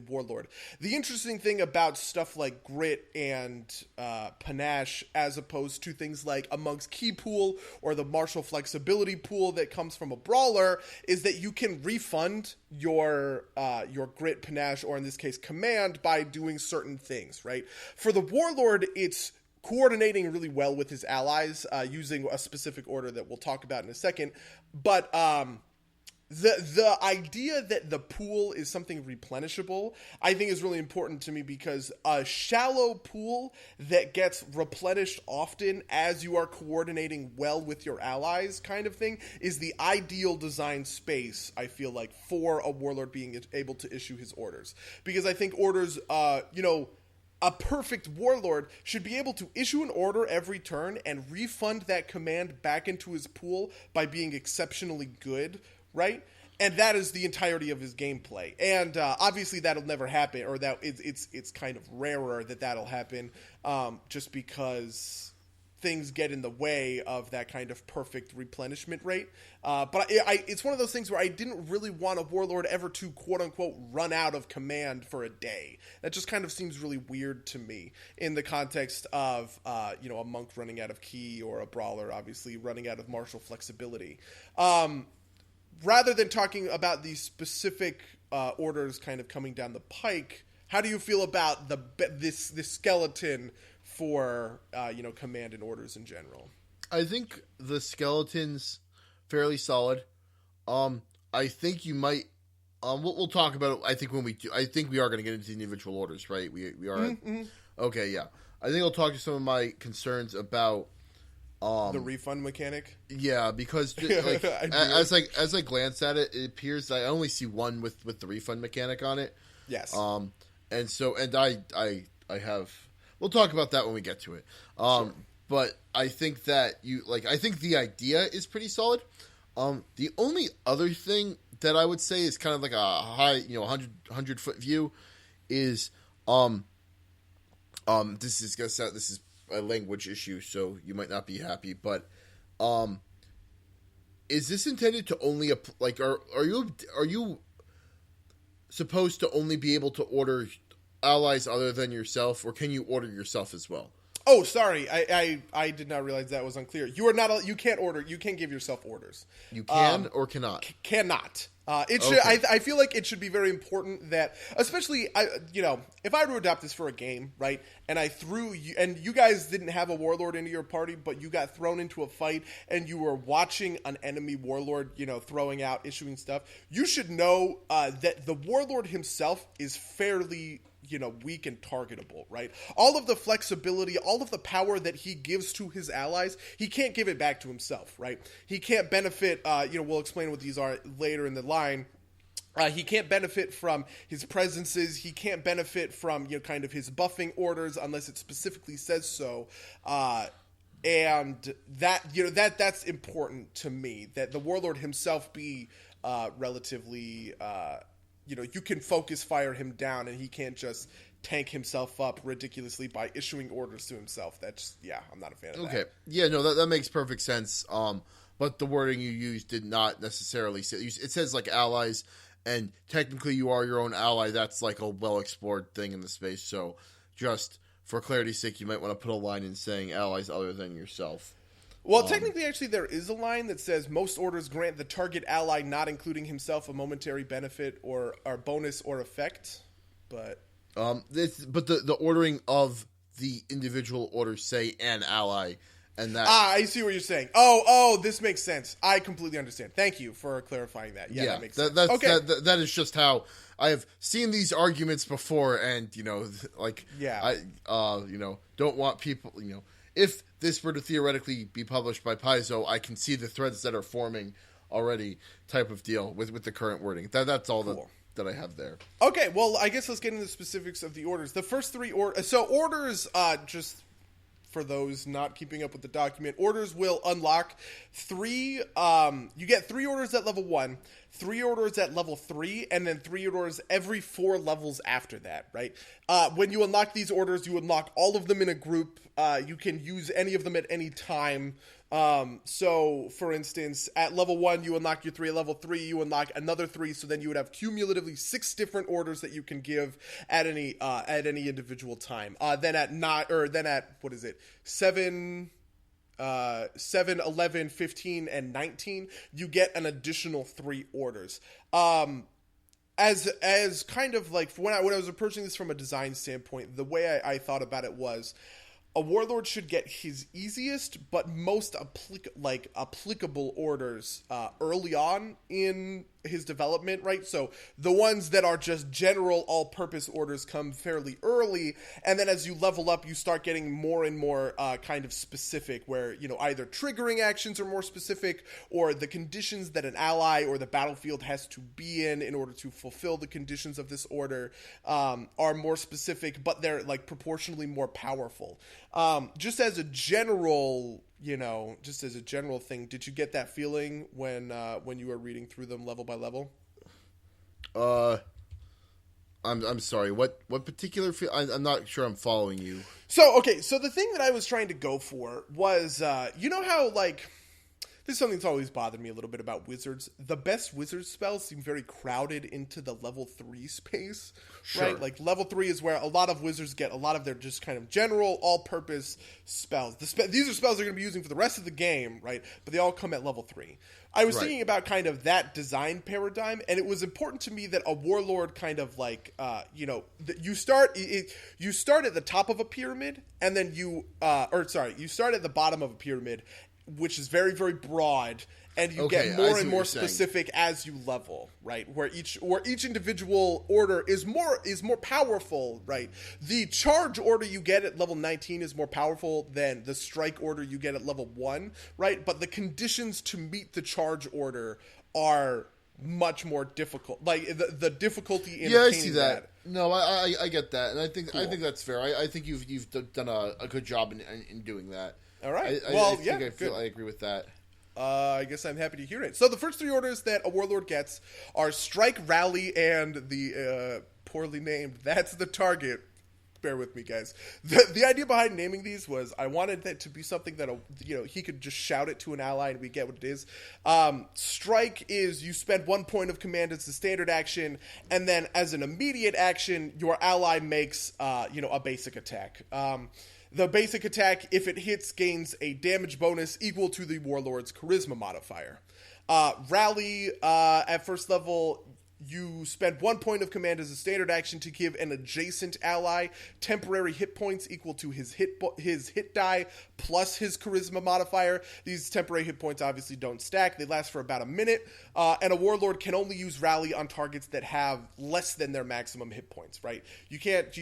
B: Warlord. The interesting thing about stuff like grit and panache, as opposed to things like a monk's key pool or the martial flexibility pool that comes from a brawler, is that you can refund your grit, panache, or in this case command, by doing certain things, right? For the Warlord, it's coordinating really well with his allies, using a specific order that we'll talk about in a second. But the idea that the pool is something replenishable, I think, is really important to me, because a shallow pool that gets replenished often as you are coordinating well with your allies kind of thing is the ideal design space, I feel like, for a Warlord being able to issue his orders. Because I think orders, a perfect Warlord should be able to issue an order every turn and refund that command back into his pool by being exceptionally good, right? And that is the entirety of his gameplay. And obviously that'll never happen, or that it's kind of rarer that that'll happen, just because things get in the way of that kind of perfect replenishment rate. But it's one of those things where I didn't really want a Warlord ever to, quote-unquote, run out of command for a day. That just kind of seems really weird to me in the context of, a monk running out of key, or a brawler, obviously, running out of martial flexibility. Rather than talking about these specific orders kind of coming down the pike, how do you feel about this skeleton for command and orders in general?
A: I think the skeleton's fairly solid. I think you might. We'll talk about it. I think when we do. I think we are going to get into the individual orders, right? We are. Mm-hmm. Okay, yeah. I think I'll talk to some of my concerns about
B: the refund mechanic.
A: Yeah, because like as I glance at it, it appears that I only see one with the refund mechanic on it.
B: Yes.
A: And I have. We'll talk about that when we get to it. Sure. But I think that I think the idea is pretty solid. The only other thing that I would say is kind of like a high, 100 foot view is, this is a language issue, so you might not be happy, but, is this intended to only, are you supposed to only be able to order allies other than yourself, or can you order yourself as well?
B: Oh, sorry. I did not realize that was unclear. You are not. You can't order. You can't give yourself orders.
A: You can or cannot.
B: Cannot. It should. Okay. I feel like it should be very important that, especially, if I were to adopt this for a game, right, and I threw you, and you guys didn't have a Warlord into your party, but you got thrown into a fight, and you were watching an enemy Warlord, throwing out, issuing stuff, you should know that the Warlord himself is fairly, weak and targetable, right? All of the flexibility, all of the power that he gives to his allies, he can't give it back to himself, right? He can't benefit, we'll explain what these are later in the line. He can't benefit from his presences. He can't benefit from, kind of his buffing orders unless it specifically says so. And that, that's important to me, that the Warlord himself be relatively, you can focus fire him down, and he can't just tank himself up ridiculously by issuing orders to himself. I'm not a fan of that.
A: Okay. Yeah, no, that makes perfect sense. But the wording you used did not necessarily say, it says like allies, and technically you are your own ally. That's like a well-explored thing in the space. So just for clarity's sake, you might want to put a line in saying allies other than yourself.
B: Well, technically, actually, there is a line that says most orders grant the target ally, not including himself, a momentary benefit or bonus or effect. But
A: the ordering of the individual orders say an ally, and that
B: I see what you're saying. Oh, this makes sense. I completely understand. Thank you for clarifying that. Yeah, that makes sense. Okay.
A: That is just how I have seen these arguments before, and I don't want people, if this were to theoretically be published by Paizo, I can see the threads that are forming already, type of deal with the current wording. That's all cool. that I have there.
B: Okay, well, I guess let's get into the specifics of the orders. The first three orders, just for those not keeping up with the document, orders will unlock three. You get 3 orders at level 1, 3 orders at level 3, and then 3 orders every 4 levels after that, right? When you unlock these orders, you unlock all of them in a group. You can use any of them at any time. So, for instance, at level 1, you unlock your 3. At level 3, you unlock another 3. So then you would have cumulatively 6 different orders that you can give at any individual time. Then at 7, 11, 15, and 19, you get an additional 3 orders. As kind of like when I was approaching this from a design standpoint, the way I thought about it was, a warlord should get his easiest but most applicable orders early on in his development, right? So the ones that are just general all-purpose orders come fairly early, and then as you level up, you start getting more and more kind of specific, where, you know, either triggering actions are more specific, or the conditions that an ally or the battlefield has to be in order to fulfill the conditions of this order are more specific, but they're like proportionally more powerful. Just as a general thing, did you get that feeling when you were reading through them level by level?
A: I'm sorry. What particular feel? I'm not sure I'm following you.
B: So the thing that I was trying to go for was, you know how, like, this is something that's always bothered me a little bit about wizards. The best wizard spells seem very crowded into the level 3 space,
A: sure.
B: Right? Like, level 3 is where a lot of wizards get a lot of their just kind of general, all-purpose spells. These are spells they're going to be using for the rest of the game, right? But they all come at level 3. I was thinking about kind of that design paradigm, and it was important to me that a warlord kind of like, you start at the top of a pyramid, and then you start at the bottom of a pyramid, which is very, very broad, and you get more and more specific as you level, right? Where each individual order is more powerful, right? The charge order you get at level 19 is more powerful than the strike order you get at level 1, right? But the conditions to meet the charge order are much more difficult. Like the difficulty in
A: I see that. No, I get that, and I think that's fair. I think you've done a good job in doing that.
B: All right.
A: I agree with that.
B: I guess I'm happy to hear it. So the first 3 orders that a warlord gets are Strike, Rally, and the poorly named That's the Target. Bear with me, guys. The idea behind naming these was I wanted that to be something that he could just shout it to an ally and we get what it is. Strike is you spend 1 point of command as the standard action, and then as an immediate action, your ally makes a basic attack. The basic attack, if it hits, gains a damage bonus equal to the warlord's charisma modifier. Rally, at first level, you spend 1 point of command as a standard action to give an adjacent ally temporary hit points equal to his hit die plus his charisma modifier. These temporary hit points obviously don't stack. They last for about a minute. And a warlord can only use Rally on targets that have less than their maximum hit points, right? You can't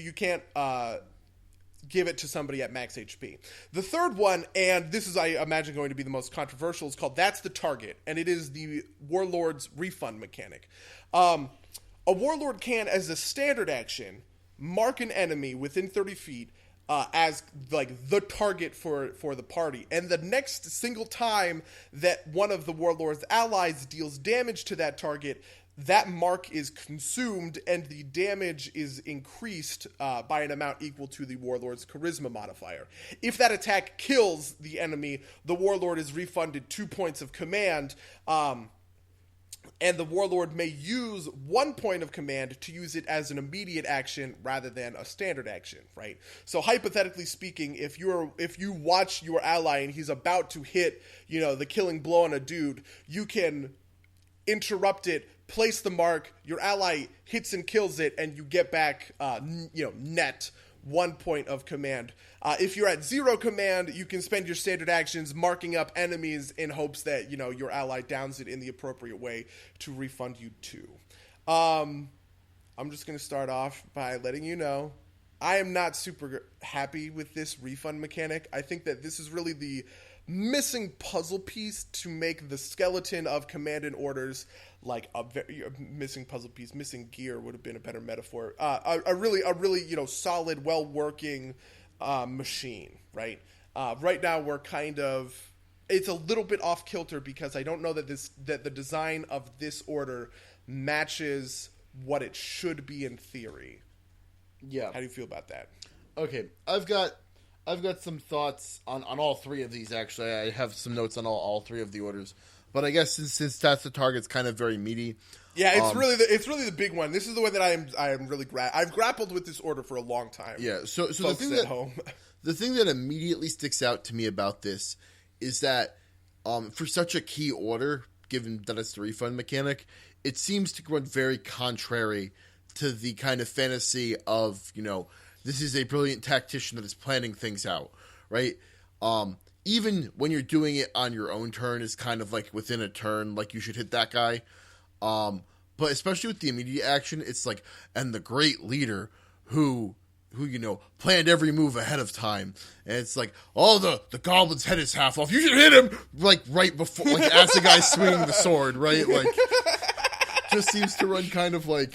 B: give it to somebody at max HP. The third one, and this is, I imagine, going to be the most controversial, is called That's the Target, and it is the Warlord's refund mechanic. A Warlord can, as a standard action, mark an enemy within 30 feet as like the target for the party, and the next single time that one of the Warlord's allies deals damage to that target, that mark is consumed and the damage is increased by an amount equal to the Warlord's charisma modifier. If that attack kills the enemy, the Warlord is refunded 2 points of command, and the Warlord may use 1 point of command to use it as an immediate action rather than a standard action, right? So hypothetically speaking, if you watch your ally and he's about to hit, the killing blow on a dude, you can interrupt it, place the mark, your ally hits and kills it, and you get back, net 1 point of command. If you're at 0 command, you can spend your standard actions marking up enemies in hopes that, your ally downs it in the appropriate way to refund you 2. I'm just going to start off by letting you know I am not super happy with this refund mechanic. I think that this is really the missing puzzle piece to make the skeleton of command and orders like a missing puzzle piece. Missing gear would have been a better metaphor. A really solid, well working machine. Right. Right now we're kind of, it's a little bit off kilter because I don't know that the design of this order matches what it should be in theory.
A: Yeah.
B: How do you feel about that?
A: Okay, I've got some thoughts on all three of these. Actually, I have some notes on all three of the orders. But I guess since that's the target, it's kind of very meaty.
B: Yeah, it's really the big one. This is the one that I am really I've grappled with this order for a long time.
A: Yeah. So the thing
B: at home.
A: The thing that immediately sticks out to me about this is that for such a key order, given that it's the refund mechanic, it seems to run very contrary to the kind of fantasy of, this is a brilliant tactician that is planning things out, right? Even when you're doing it on your own turn, is kind of like within a turn, like you should hit that guy. But especially with the immediate action, it's like, and the great leader who planned every move ahead of time. And it's like, oh, the goblin's head is half off. You should hit him, like, right before, like, as the guy's swinging the sword, right? Like, just seems to run kind of, like,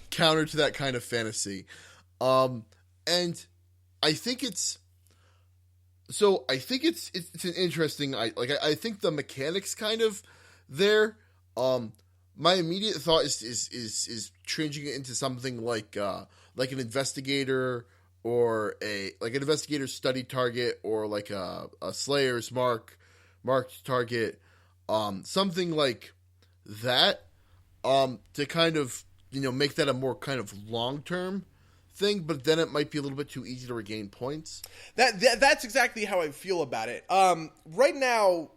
A: counter to that kind of fantasy. And I think it's an interesting, I think the mechanics kind of there. My immediate thought is changing it into something like an investigator or an investigator's study target, or like a slayer's marked target, something like that, to kind of, make that a more kind of long-term thing, but then it might be a little bit too easy to regain points.
B: That's exactly how I feel about it. Right now,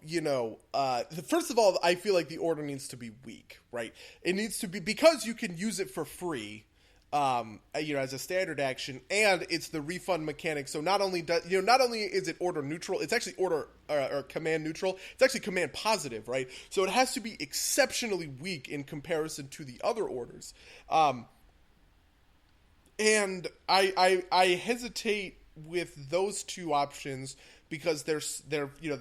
B: first of all, I feel like the order needs to be weak, right? It needs to be, because you can use it for free, as a standard action, and it's the refund mechanic. So not only is it order neutral, it's actually order or command neutral. It's actually command positive, right? So it has to be exceptionally weak in comparison to the other orders. And I hesitate with those two options because they're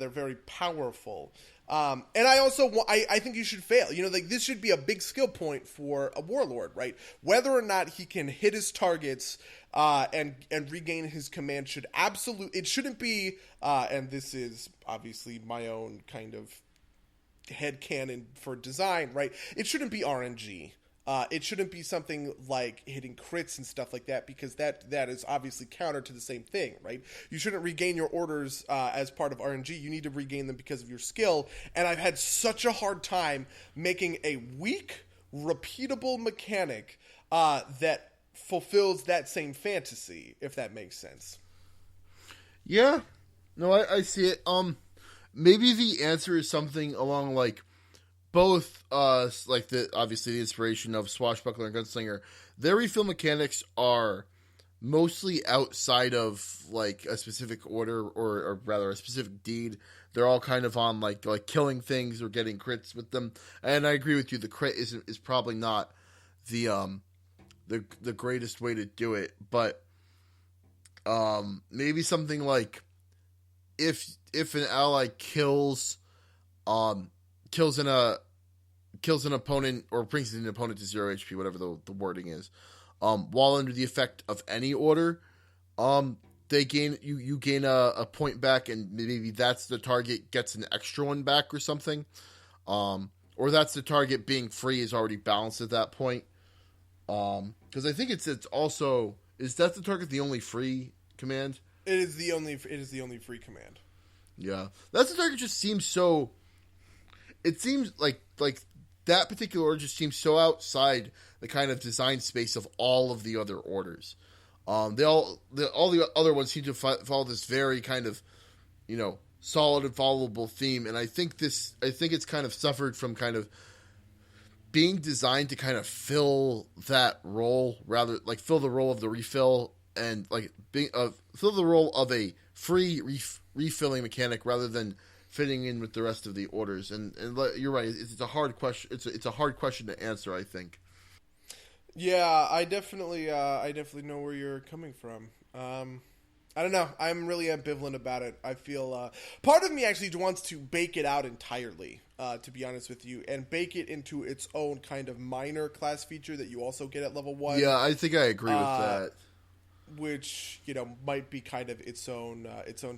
B: very powerful. And I also I think you should fail. This should be a big skill point for a warlord, right? Whether or not he can hit his targets and regain his command it shouldn't be. And this is obviously my own kind of headcanon for design, right? It shouldn't be RNG. It shouldn't be something like hitting crits and stuff like that, because that is obviously counter to the same thing, right? You shouldn't regain your orders as part of RNG. You need to regain them because of your skill. And I've had such a hard time making a weak, repeatable mechanic that fulfills that same fantasy, if that makes sense.
A: Yeah. No, I see it. Maybe the answer is something along like both, obviously the inspiration of Swashbuckler and Gunslinger. Their refill mechanics are mostly outside of like a specific order, or rather a specific deed. They're all kind of on like killing things or getting crits with them. And I agree with you. The crit is probably not the greatest way to do it, but maybe something like if an ally kills an opponent, or brings an opponent to 0 HP, whatever the wording is, while under the effect of any order, they gain you gain a point back, and maybe that's the target gets an extra one back or something, or that's the target being free is already balanced at that point. Because I think it's also, is that the target the only free command?
B: It is the only free command.
A: Yeah, that's the target. Just seems so. It seems like that particular order just seems so outside the kind of design space of all of the other orders. All the other ones seem to follow this very kind of, solid and followable theme, and I think it's kind of suffered from kind of being designed to kind of fill that role, rather like fill the role of the refill, and like being fill the role of a free refilling mechanic rather than fitting in with the rest of the orders. And you're right, it's a hard question. It's a hard question to answer, I think.
B: Yeah, I definitely know where you're coming from. I don't know. I'm really ambivalent about it. I feel part of me actually wants to bake it out entirely, to be honest with you, and bake it into its own kind of minor class feature that you also get at level 1.
A: Yeah, I think I agree with that.
B: Which, might be kind of its own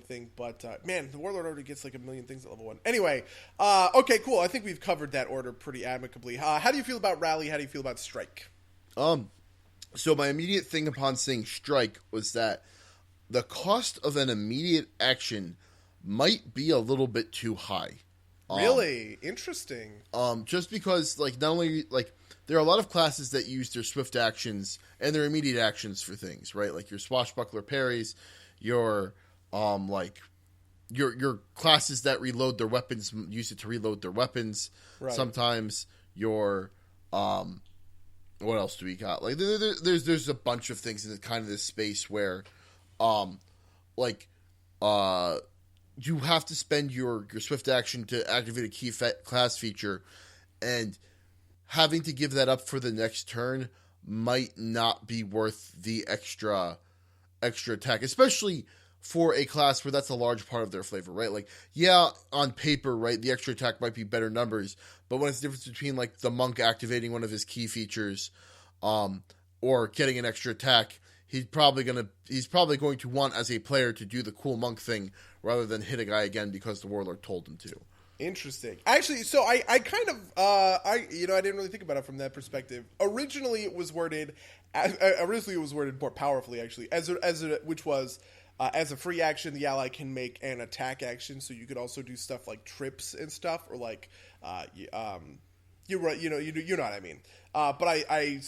B: thing. But man, the Warlord already gets like a million things at level 1. Anyway, okay, cool. I think we've covered that order pretty amicably. How do you feel about Rally? How do you feel about Strike?
A: So my immediate thing upon seeing Strike was that the cost of an immediate action might be a little bit too high.
B: Really? Interesting.
A: Just because, like, not only, like, there are a lot of classes that use their swift actions and their immediate actions for things, right? Like your swashbuckler parries, your classes that reload their weapons use it to reload their weapons. Right. Sometimes your what else do we got? Like there's a bunch of things in kind of this space where you have to spend your swift action to activate a key class feature, and having to give that up for the next turn might not be worth the extra attack, especially for a class where that's a large part of their flavor, right? Like, yeah, on paper, right, the extra attack might be better numbers, but when it's the difference between, like, the monk activating one of his key features, or getting an extra attack, he's probably going to want, as a player, to do the cool monk thing rather than hit a guy again because the Warlord told him to.
B: Interesting. Actually, so I kind of I didn't really think about it from that perspective. Originally, it was worded more powerfully, actually, as a free action, the ally can make an attack action. So you could also do stuff like trips and stuff, or like you're right, you know what I mean. But I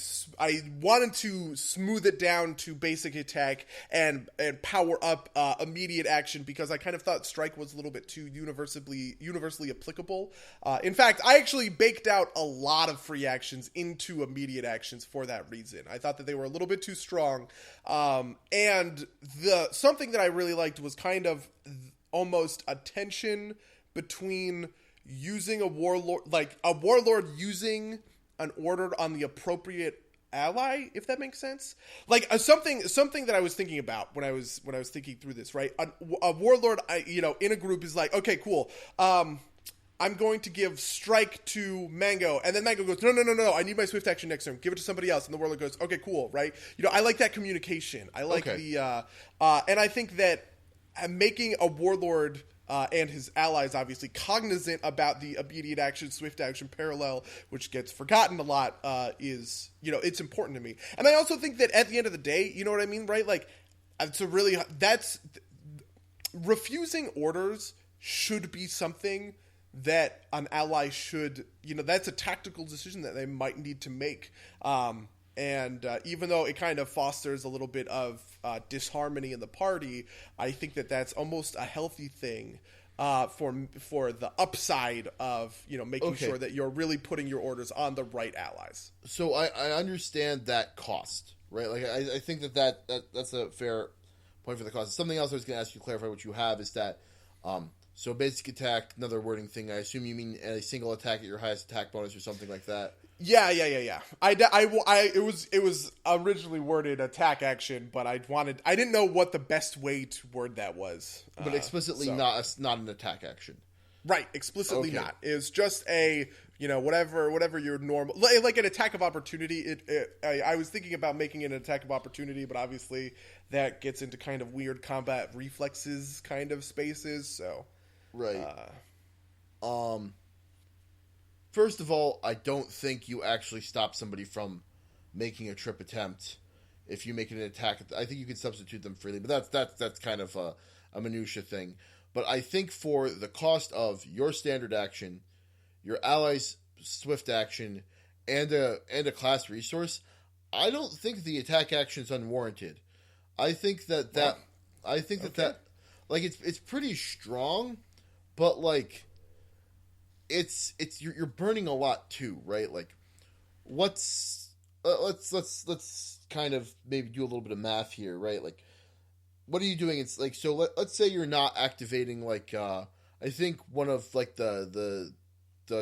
B: wanted to smooth it down to basic attack and power up immediate action, because I kind of thought Strike was a little bit too universally applicable. In fact, I actually baked out a lot of free actions into immediate actions for that reason. I thought that they were a little bit too strong. And something that I really liked was kind of almost a tension between using a warlord using an order on the appropriate ally, if that makes sense. Like something that I was thinking about when I was thinking through this, right? A warlord, in a group is like, okay, cool. I'm going to give Strike to Mango, and then Mango goes, no, I need my swift action next turn. Give it to somebody else, and the Warlord goes, okay, cool, right? I like that communication. I like and I think that making a Warlord and his allies obviously cognizant about the immediate action, swift action parallel, which gets forgotten a lot, is, it's important to me. And I also think that at the end of the day, you know what I mean, right? Like, refusing orders should be something that an ally should, that's a tactical decision that they might need to make. And even though it kind of fosters a little bit of disharmony in the party, I think that that's almost a healthy thing for the upside of making sure that you're really putting your orders on the right allies.
A: So I understand that cost, right? Like I think that's a fair point for the cost. Something else I was going to ask you to clarify what you have is that so basic attack, another wording thing. I assume you mean a single attack at your highest attack bonus or something like that.
B: Yeah. It was originally worded attack action, but I didn't know what the best way to word that was.
A: But explicitly not an attack action.
B: Right, explicitly not. It's just a, whatever your normal, like an attack of opportunity. I was thinking about making it an attack of opportunity, but obviously that gets into kind of weird combat reflexes kind of spaces, so.
A: Right. First of all, I don't think you actually stop somebody from making a trip attempt if you make it an attack. I think you can substitute them freely, but that's kind of a minutia thing. But I think for the cost of your standard action, your ally's swift action, and a class resource, I don't think the attack action is unwarranted. I think that it's pretty strong, but like it's you're burning a lot too, right? Like let's kind of maybe do a little bit of math here, right? Like what are you doing? It's like, so let's say you're not activating like I think one of like the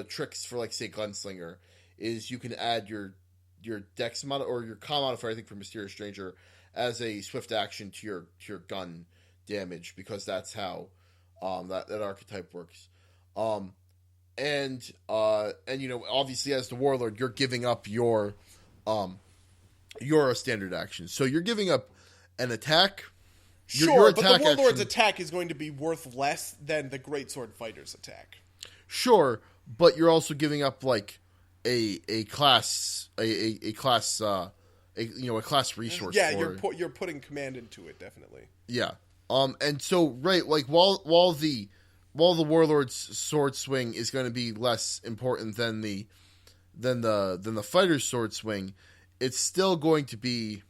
A: tricks for like say Gunslinger is you can add your your dex or your con modifier, I think, for Mysterious Stranger as a swift action to your gun damage, because that's how that archetype works. And obviously as the Warlord, you're giving up your standard action, so you're giving up an attack.
B: Sure, but the Warlord's attack is going to be worth less than the Greatsword Fighter's attack.
A: Sure, but you're also giving up like a class resource.
B: Yeah, you're putting command into it, definitely.
A: Yeah. And so right, like while the Warlord's sword swing is going to be less important than the fighter's sword swing, it's still going to be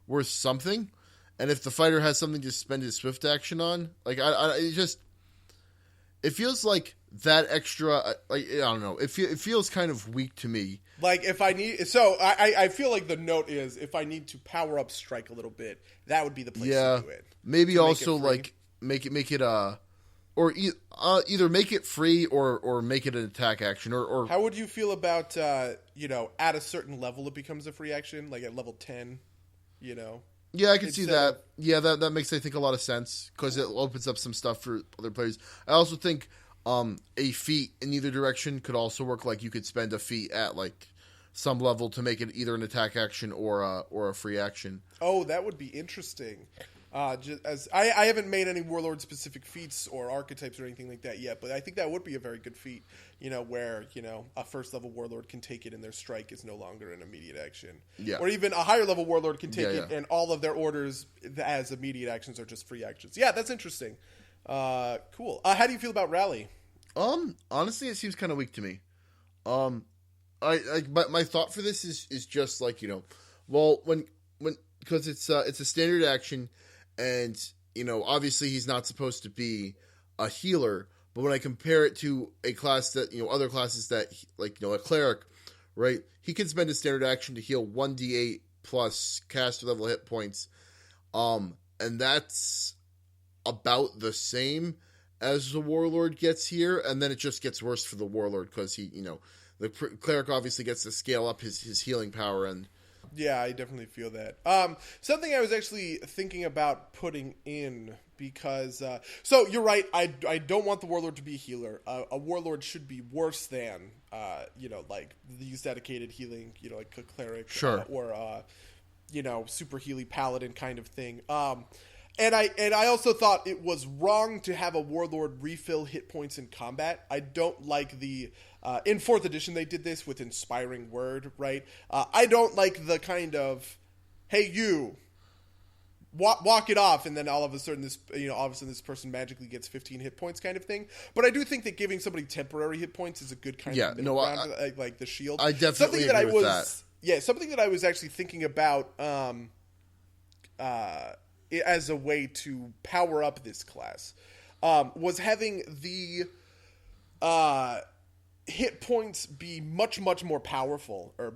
A: worth something. And if the fighter has something to spend his swift action on, like it feels like that extra. Like, I don't know. It feels kind of weak to me.
B: Like if I need, so I feel like the note is if I need to power up strike a little bit, that would be the place to do it.
A: Maybe also like make it or either make it free or make it an attack action or.
B: How would you feel about at a certain level it becomes a free action, like at level 10,
A: Yeah, I can see that. Yeah, that makes, I think, a lot of sense because it opens up some stuff for other players. I also think a feat in either direction could also work. Like you could spend a feat at like some level to make it either an attack action or a free action.
B: Oh, that would be interesting. Just as I haven't made any Warlord specific feats or archetypes or anything like that yet, but I think that would be a very good feat. Where a first level Warlord can take it and their strike is no longer an immediate action.
A: Yeah.
B: Or even a higher level Warlord can take it and all of their orders as immediate actions are just free actions. Yeah, that's interesting. Cool. How do you feel about Rally?
A: Honestly, it seems kind of weak to me. My thought for this is just like when because it's a standard action, and obviously he's not supposed to be a healer. But when I compare it to a class that, other classes that, like, a cleric, right? He can spend his standard action to heal 1d8 plus caster level hit points. And that's about the same as the Warlord gets here. And then it just gets worse for the Warlord because the cleric obviously gets to scale up his healing power. And
B: yeah, I definitely feel that. Something I was actually thinking about putting in because, so you're right. I don't want the Warlord to be a healer. A Warlord should be worse than, like these dedicated healing, like a cleric,
A: sure,
B: or super healy paladin kind of thing. And I also thought it was wrong to have a Warlord refill hit points in combat. I don't like the in 4th edition they did this with Inspiring Word, right? I don't like the kind of, hey, you walk it off, and then all of a sudden this person magically gets 15 hit points kind of thing. But I do think that giving somebody temporary hit points is a good kind of middle ground, like the shield.
A: I definitely agree with that.
B: Yeah, something that I was actually thinking about as a way to power up this class was having the hit points be much more powerful, or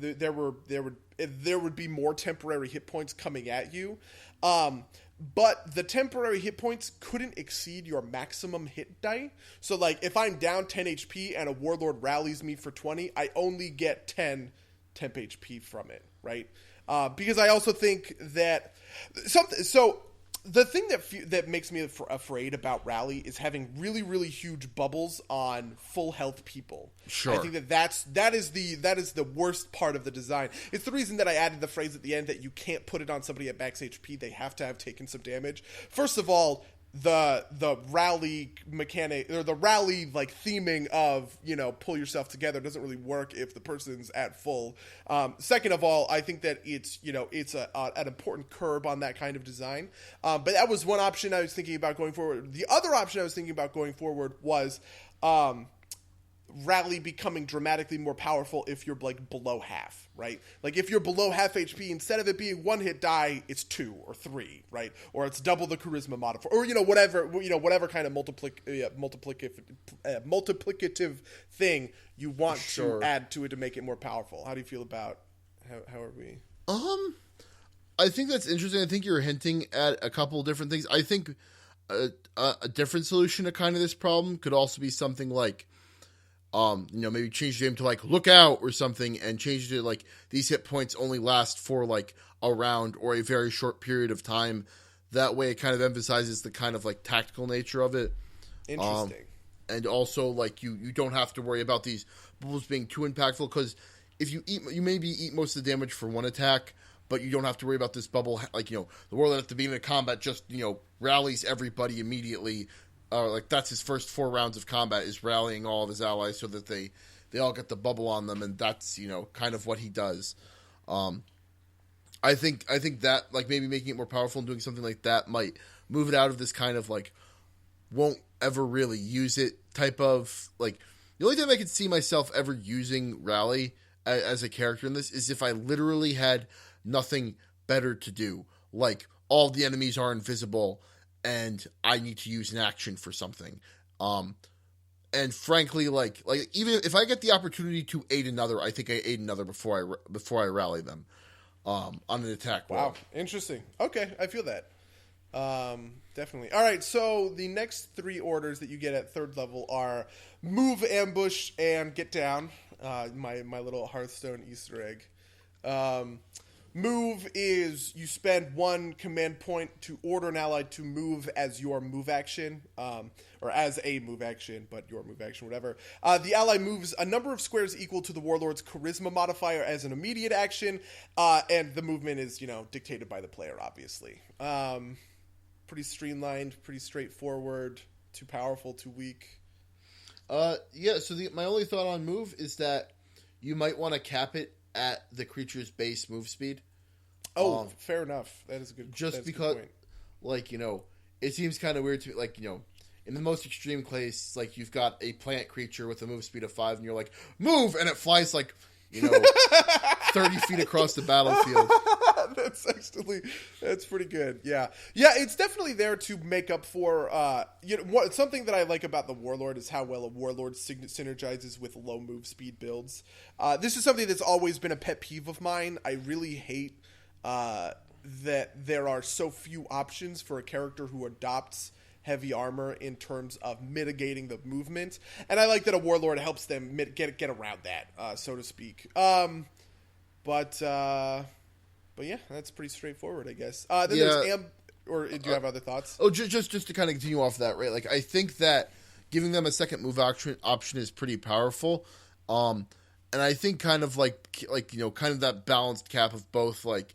B: there would be more temporary hit points coming at you, but the temporary hit points couldn't exceed your maximum hit die. So like if I'm down 10 HP and a Warlord rallies me for 20, I only get 10 temp HP from it, right? Because I also think that the thing that makes me afraid about Rally is having really huge bubbles on full health people.
A: Sure.
B: I think that is the worst part of the design. It's the reason that I added the phrase at the end that you can't put it on somebody at max HP. They have to have taken some damage. First of all, the rally mechanic, or the rally like theming of pull yourself together doesn't really work if the person's at full. Second of all, I think that it's an important curb on that kind of design. But that was one option I was thinking about going forward. The other option I was thinking about going forward was Rally becoming dramatically more powerful if you're like below half, right? Like if you're below half HP, instead of it being one hit die, it's 2 or 3, right? Or it's double the charisma modifier, or whatever kind of multiplicative thing you want to add to it to make it more powerful. How do you feel about how are we?
A: I think that's interesting. I think you're hinting at a couple different things. I think a different solution to kind of this problem could also be something like maybe change the name to like look out or something, and change it to like these hit points only last for like a round or a very short period of time. That way, it kind of emphasizes the kind of like tactical nature of it.
B: Interesting.
A: And also, like you don't have to worry about these bubbles being too impactful, because if you maybe eat most of the damage for one attack, but you don't have to worry about this bubble. Like the Warlord at the beginning of combat just rallies everybody immediately. Like that's his first 4 rounds of combat is rallying all of his allies so that they all get the bubble on them, and that's kind of what he does. I think that like maybe making it more powerful and doing something like that might move it out of this kind of like won't ever really use it type of like. The only time I could see myself ever using rally as a character in this is if I literally had nothing better to do, like all the enemies are invisible and I need to use an action for something. And frankly, like even if I get the opportunity to aid another, I think I aid another before I rally them on an attack roll.
B: Wow, interesting. Okay, I feel that. Definitely. All right, so the next 3 orders that you get at 3rd level are move, ambush, and get down. My little Hearthstone Easter egg. Move is you spend 1 command point to order an ally to move as your move action, or as a move action, but your move action, whatever. The ally moves a number of squares equal to the Warlord's charisma modifier as an immediate action, and the movement is, dictated by the player, obviously. Pretty streamlined, pretty straightforward, too powerful, too weak.
A: Yeah, so my only thought on move is that you might want to cap it at the creature's base move speed.
B: Oh, fair enough. That is a good
A: just because,
B: good point.
A: Like, it seems kind of weird to me, like, in the most extreme case, like, you've got a plant creature with a move speed of 5, and you're like, move! And it flies, like, 30 feet across the battlefield.
B: That's pretty good. Yeah, it's definitely there to make up for something that I like about the Warlord is how well a Warlord synergizes with low move speed builds. This is something that's always been a pet peeve of mine. I really hate that there are so few options for a character who adopts heavy armor in terms of mitigating the movement, and I like that a Warlord helps them get around that, so to speak. But yeah, that's pretty straightforward, I guess. Then there's or do you have other thoughts?
A: Oh, just to kind of continue off that, right? Like, I think that giving them a second move option is pretty powerful. And I think kind of like kind of that balanced cap of both, like,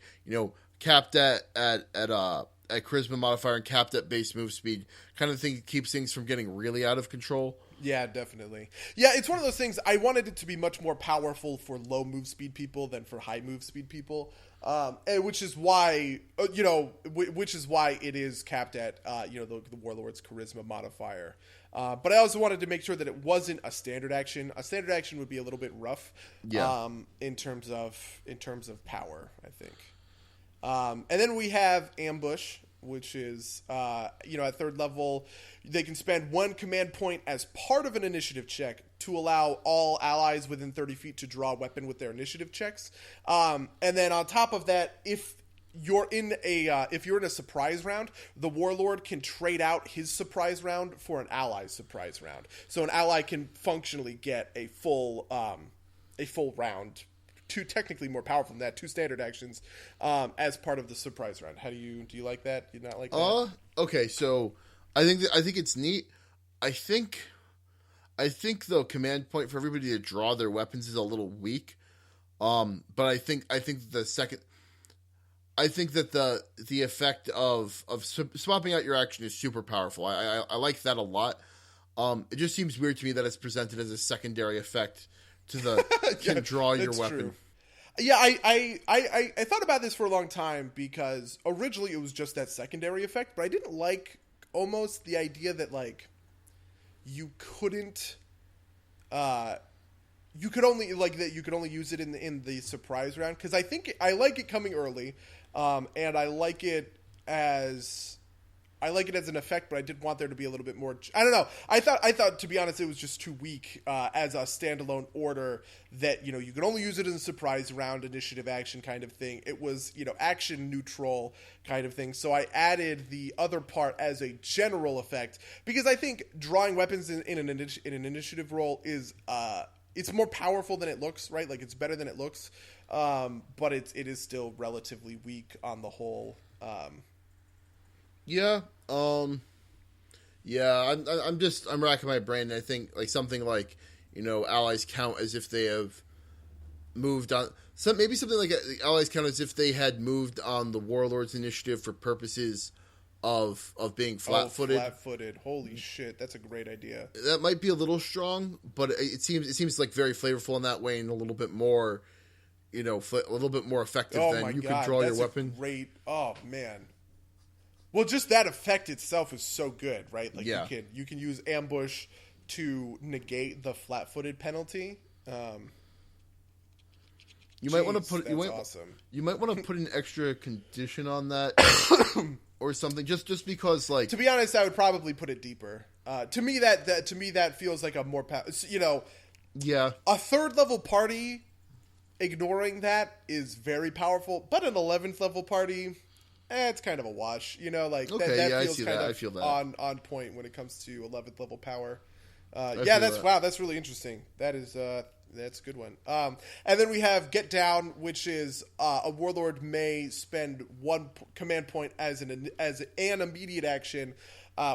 A: capped at charisma modifier and capped at base move speed kind of thing keeps things from getting really out of control.
B: Yeah, definitely. Yeah, it's one of those things. I wanted it to be much more powerful for low move speed people than for high move speed people, which is why it is capped at the Warlord's charisma modifier. But I also wanted to make sure that it wasn't a standard action. A standard action would be a little bit rough, in terms of power, I think. And then we have ambush, which is, at 3rd level, they can spend 1 command point as part of an initiative check to allow all allies within 30 feet to draw a weapon with their initiative checks. And then on top of that, if you're in a surprise round, the Warlord can trade out his surprise round for an ally's surprise round. So an ally can functionally get a full round. 2 technically more powerful than that, 2 standard actions as part of the surprise round. Do you like that? Do you not like that?
A: Okay, so I think it's neat. I think the command point for everybody to draw their weapons is a little weak. But I think that the effect of swapping out your action is super powerful. I like that a lot. It just seems weird to me that it's presented as a secondary effect to the can draw your weapon.
B: True. Yeah, I thought about this for a long time because originally it was just that secondary effect, but I didn't like almost the idea that like you could only use it in the surprise round, because I think I like it coming early, and I like it as I like it as an effect, but I did want there to be a little bit more. I don't know. I thought to be honest, it was just too weak as a standalone order. That you could only use it in a surprise round, initiative action kind of thing. It was action neutral kind of thing. So I added the other part as a general effect because I think drawing weapons in an initiative roll is it's more powerful than it looks. Right, like it's better than it looks, but it is still relatively weak on the whole.
A: Yeah. Yeah. I'm racking my brain. And I think like something like allies count as if they have moved on. Maybe something like allies count as if they had moved on the Warlord's initiative for purposes of being flat-footed.
B: Flat-footed. Holy shit, that's a great idea.
A: That might be a little strong, but it seems like very flavorful in that way, and a little bit more, a little bit more effective than you can draw your weapon.
B: Great. Oh man. Well, just that effect itself is so good, right? Like you can use ambush to negate the flat-footed penalty.
A: You might want to put.
B: Awesome.
A: You might want to put an extra condition on that, or something. Just because, like,
B: to be honest, I would probably put it deeper. To me, that feels like a more
A: Yeah.
B: A third level party ignoring that is very powerful, but an 11th level party. It's kind of a wash,
A: Okay,
B: that feels kind of
A: I feel that.
B: on point when it comes to 11th level power. That's really interesting. That's a good one. And then we have Get Down, which is a Warlord may spend one command point as an immediate action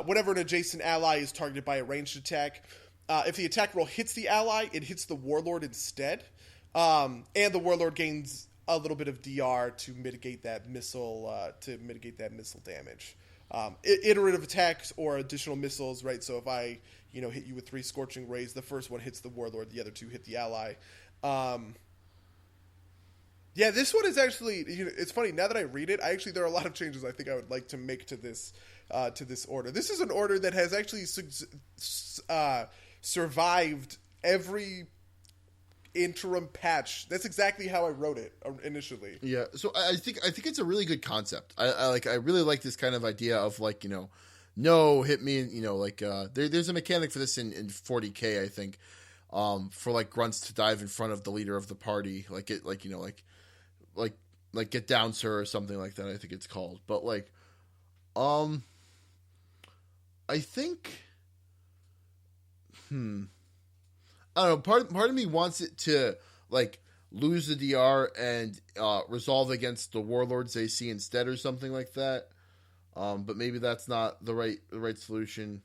B: whenever an adjacent ally is targeted by a ranged attack. If the attack roll hits the ally, it hits the Warlord instead, and the Warlord gains a little bit of DR to mitigate that missile damage. Iterative attacks or additional missiles, right? So if I hit you with 3 Scorching Rays, the first one hits the Warlord, the other 2 hit the ally. This one is actually it's funny now that I read it. There are a lot of changes I think I would like to make to this order. This is an order that has actually survived every interim patch. That's exactly how I wrote it initially.
A: Yeah, so I think it's a really good concept. I really like this kind of idea of like no hit me, there's a mechanic for this in 40K I think, for like grunts to dive in front of the leader of the party, like Get Down Sir or something like that. I think it's called, but I think I don't know. Part of me wants it to like lose the DR and resolve against the Warlords they see instead, or something like that. But maybe that's not the right solution.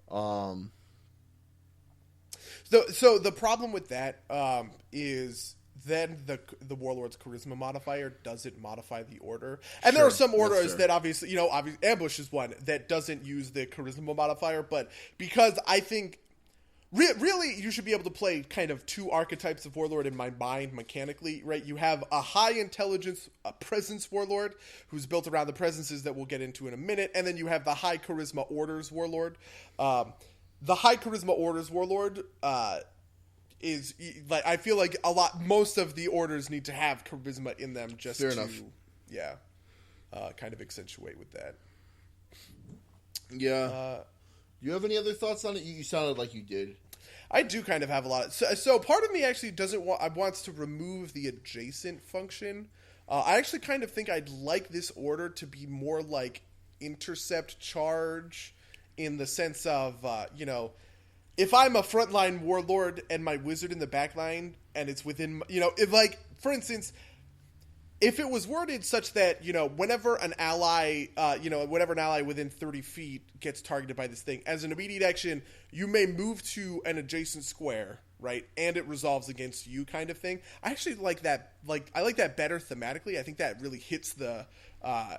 B: So the problem with that is then the Warlord's charisma modifier doesn't modify the order, and there are some orders that obviously Ambush is one that doesn't use the charisma modifier, but because I think. Really, you should be able to play kind of 2 archetypes of Warlord in my mind mechanically, right? You have a high intelligence, a presence Warlord, who's built around the presences that we'll get into in a minute, and then you have the high charisma orders Warlord. The high charisma orders Warlord is like I feel like most of the orders need to have charisma in them just
A: Fair enough.
B: Kind of accentuate with that.
A: Yeah. Do you have any other thoughts on it? You sounded like you did.
B: I do kind of have a lot. So part of me actually wants to remove the adjacent function. I actually kind of think I'd like this order to be more like intercept charge, in the sense of if I'm a frontline Warlord and my wizard in the backline, and it's within if like for instance. If it was worded such that, whenever an ally within 30 feet gets targeted by this thing, as an immediate action, you may move to an adjacent square, right? And it resolves against you kind of thing. I actually like that. I like that better thematically. I think that really hits the, I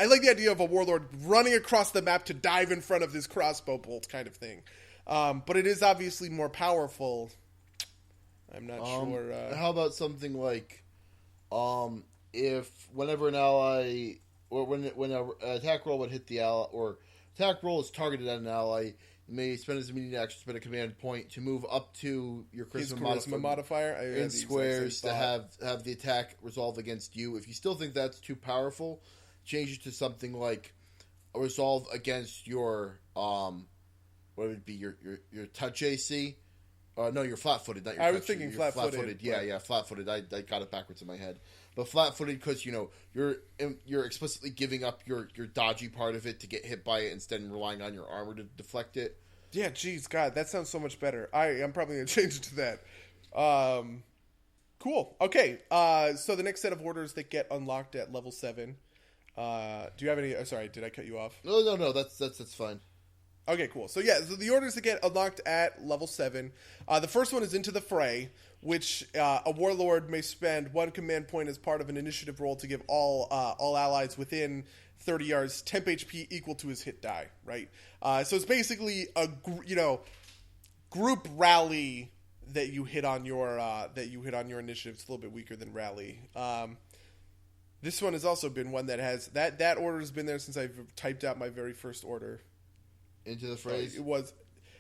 B: like the idea of a Warlord running across the map to dive in front of this crossbow bolt kind of thing. But it is obviously more powerful. I'm not sure.
A: How about something like... if whenever an ally, or when an attack roll would hit the ally, or attack roll is targeted at an ally, you may spend his immediate action, spend a command point to move up to your charisma modifier in squares to have the attack resolve against you. If you still think that's too powerful, change it to something like resolve against your what would it be your touch AC? No, you're flat-footed, not your touch.
B: I was thinking flat-footed.
A: Yeah, flat-footed. I got it backwards in my head. But flat-footed because, you're explicitly giving up your dodgy part of it to get hit by it instead of relying on your armor to deflect it.
B: Yeah, geez, God, that sounds so much better. I'm probably going to change it to that. Cool. Okay, so the next set of orders that get unlocked at level 7. Do you have any... sorry, did I cut you off?
A: No, that's fine.
B: Okay, cool. So yeah, so the orders that get unlocked at level 7. The first one is Into the Fray, which a Warlord may spend 1 command point as part of an initiative roll to give all allies within 30 yards temp HP equal to his hit die. Right. So it's basically a group rally that you hit on your initiative. It's a little bit weaker than rally. This one has also been one that has that order has been there since I've typed out my very first order.
A: Into the phrase.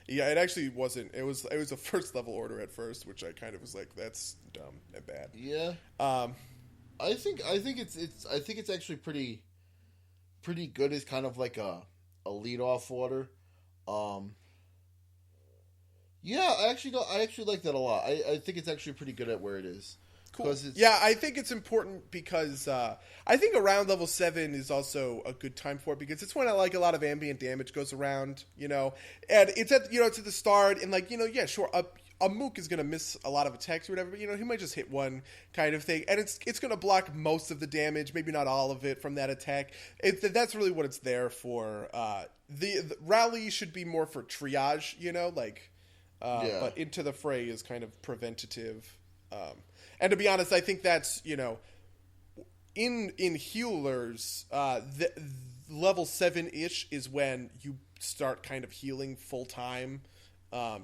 B: It actually wasn't. It was a first level order at first, which I kind of was like, that's dumb and bad.
A: Yeah. I think it's actually pretty good as kind of like a lead off order. Yeah, I actually like that a lot. I think it's actually pretty good at where it is.
B: Cool. Yeah, I think it's important because I think around level 7 is also a good time for it because it's when a lot of ambient damage goes around, and it's at the start and yeah, sure, a mook is going to miss a lot of attacks or whatever, but he might just hit one kind of thing, and it's going to block most of the damage, maybe not all of it from that attack. That's really what it's there for. The rally should be more for triage, but Into the Fray is kind of preventative. And to be honest, I think that's, in healers, the level 7-ish is when you start kind of healing full time,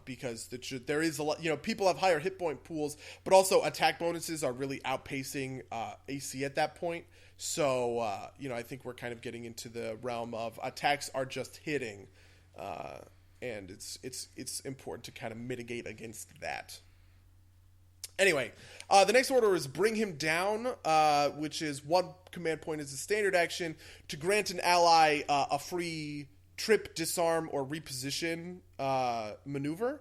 B: because there is a lot, people have higher hit point pools, but also attack bonuses are really outpacing AC at that point. So, I think we're kind of getting into the realm of attacks are just hitting, and it's important to kind of mitigate against that. Anyway, the next order is Bring Him Down, which is 1 command point as a standard action to grant an ally a free trip, disarm, or reposition maneuver.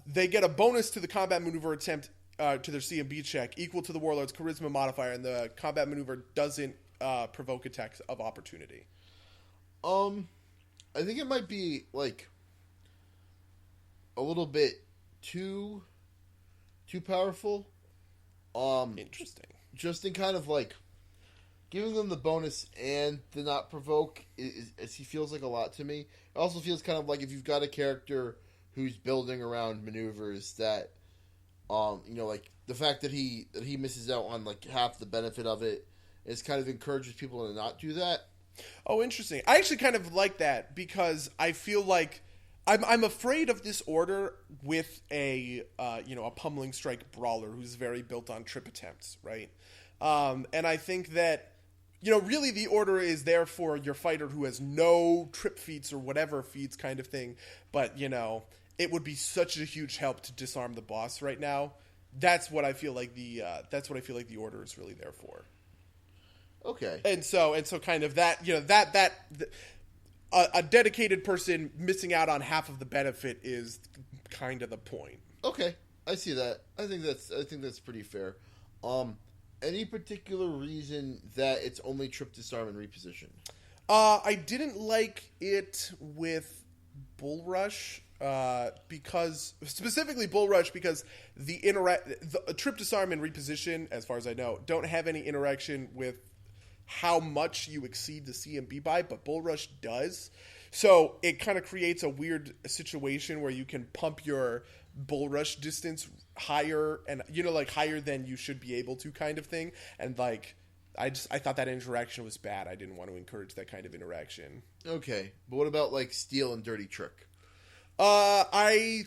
B: They get a bonus to the combat maneuver attempt to their CMB check equal to the Warlord's charisma modifier, and the combat maneuver doesn't provoke attacks of opportunity.
A: I think it might be a little bit too powerful.
B: Interesting.
A: Just in kind of giving them the bonus and the not provoke is he feels like a lot to me. It also feels kind of like if you've got a character who's building around maneuvers that, the fact that he misses out on half the benefit of it is kind of encourages people to not do that.
B: Oh, interesting. I actually kind of like that because I feel like I'm afraid of this order with a pummeling strike brawler who's very built on trip attempts, right? And I think that really the order is there for your fighter who has no trip feats or whatever feats kind of thing, but it would be such a huge help to disarm the boss right now. That's what I feel like the order is really there for.
A: Okay.
B: And so kind of that a dedicated person missing out on half of the benefit is kind of the point.
A: Okay, I see that. I think that's pretty fair. Any particular reason that it's only trip, disarm, and reposition?
B: I didn't like it with Bull Rush because specifically Bull Rush because the trip, disarm, and reposition, as far as I know, don't have any interaction with how much you exceed the CMB by, but Bull Rush does. So it kind of creates a weird situation where you can pump your Bull Rush distance higher and higher than you should be able to kind of thing. And I thought that interaction was bad. I didn't want to encourage that kind of interaction.
A: Okay. But what about steal and dirty trick?
B: I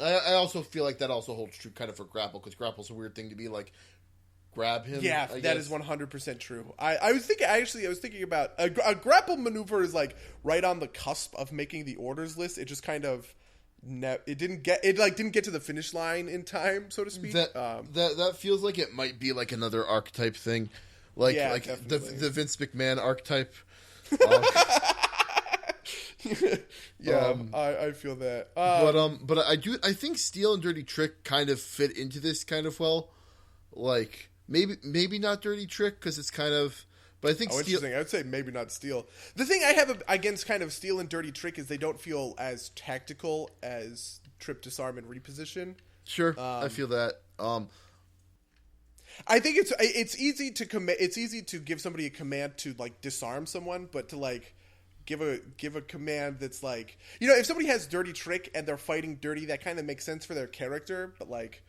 A: also feel like that also holds true kind of for grapple, because grapple's a weird thing to be grab him.
B: Yeah, that is 100% true. I was thinking about a grapple maneuver is right on the cusp of making the orders list. It just kind of didn't get to the finish line in time, so to speak.
A: That feels like it might be another archetype thing, the Vince McMahon archetype.
B: Yeah, I feel that.
A: But I think Steel and Dirty Trick kind of fit into this kind of well. Like maybe not Dirty Trick because it's kind of. But I think Steel.
B: Interesting. I would say maybe not Steel. The thing I have against kind of Steel and Dirty Trick is they don't feel as tactical as Trip, Disarm, and Reposition.
A: Sure, I feel that.
B: I think it's easy to It's easy to give somebody a command to like disarm someone, but to like give a command that's like, you know, if somebody has Dirty Trick and they're fighting dirty, that kind of makes sense for their character. But like,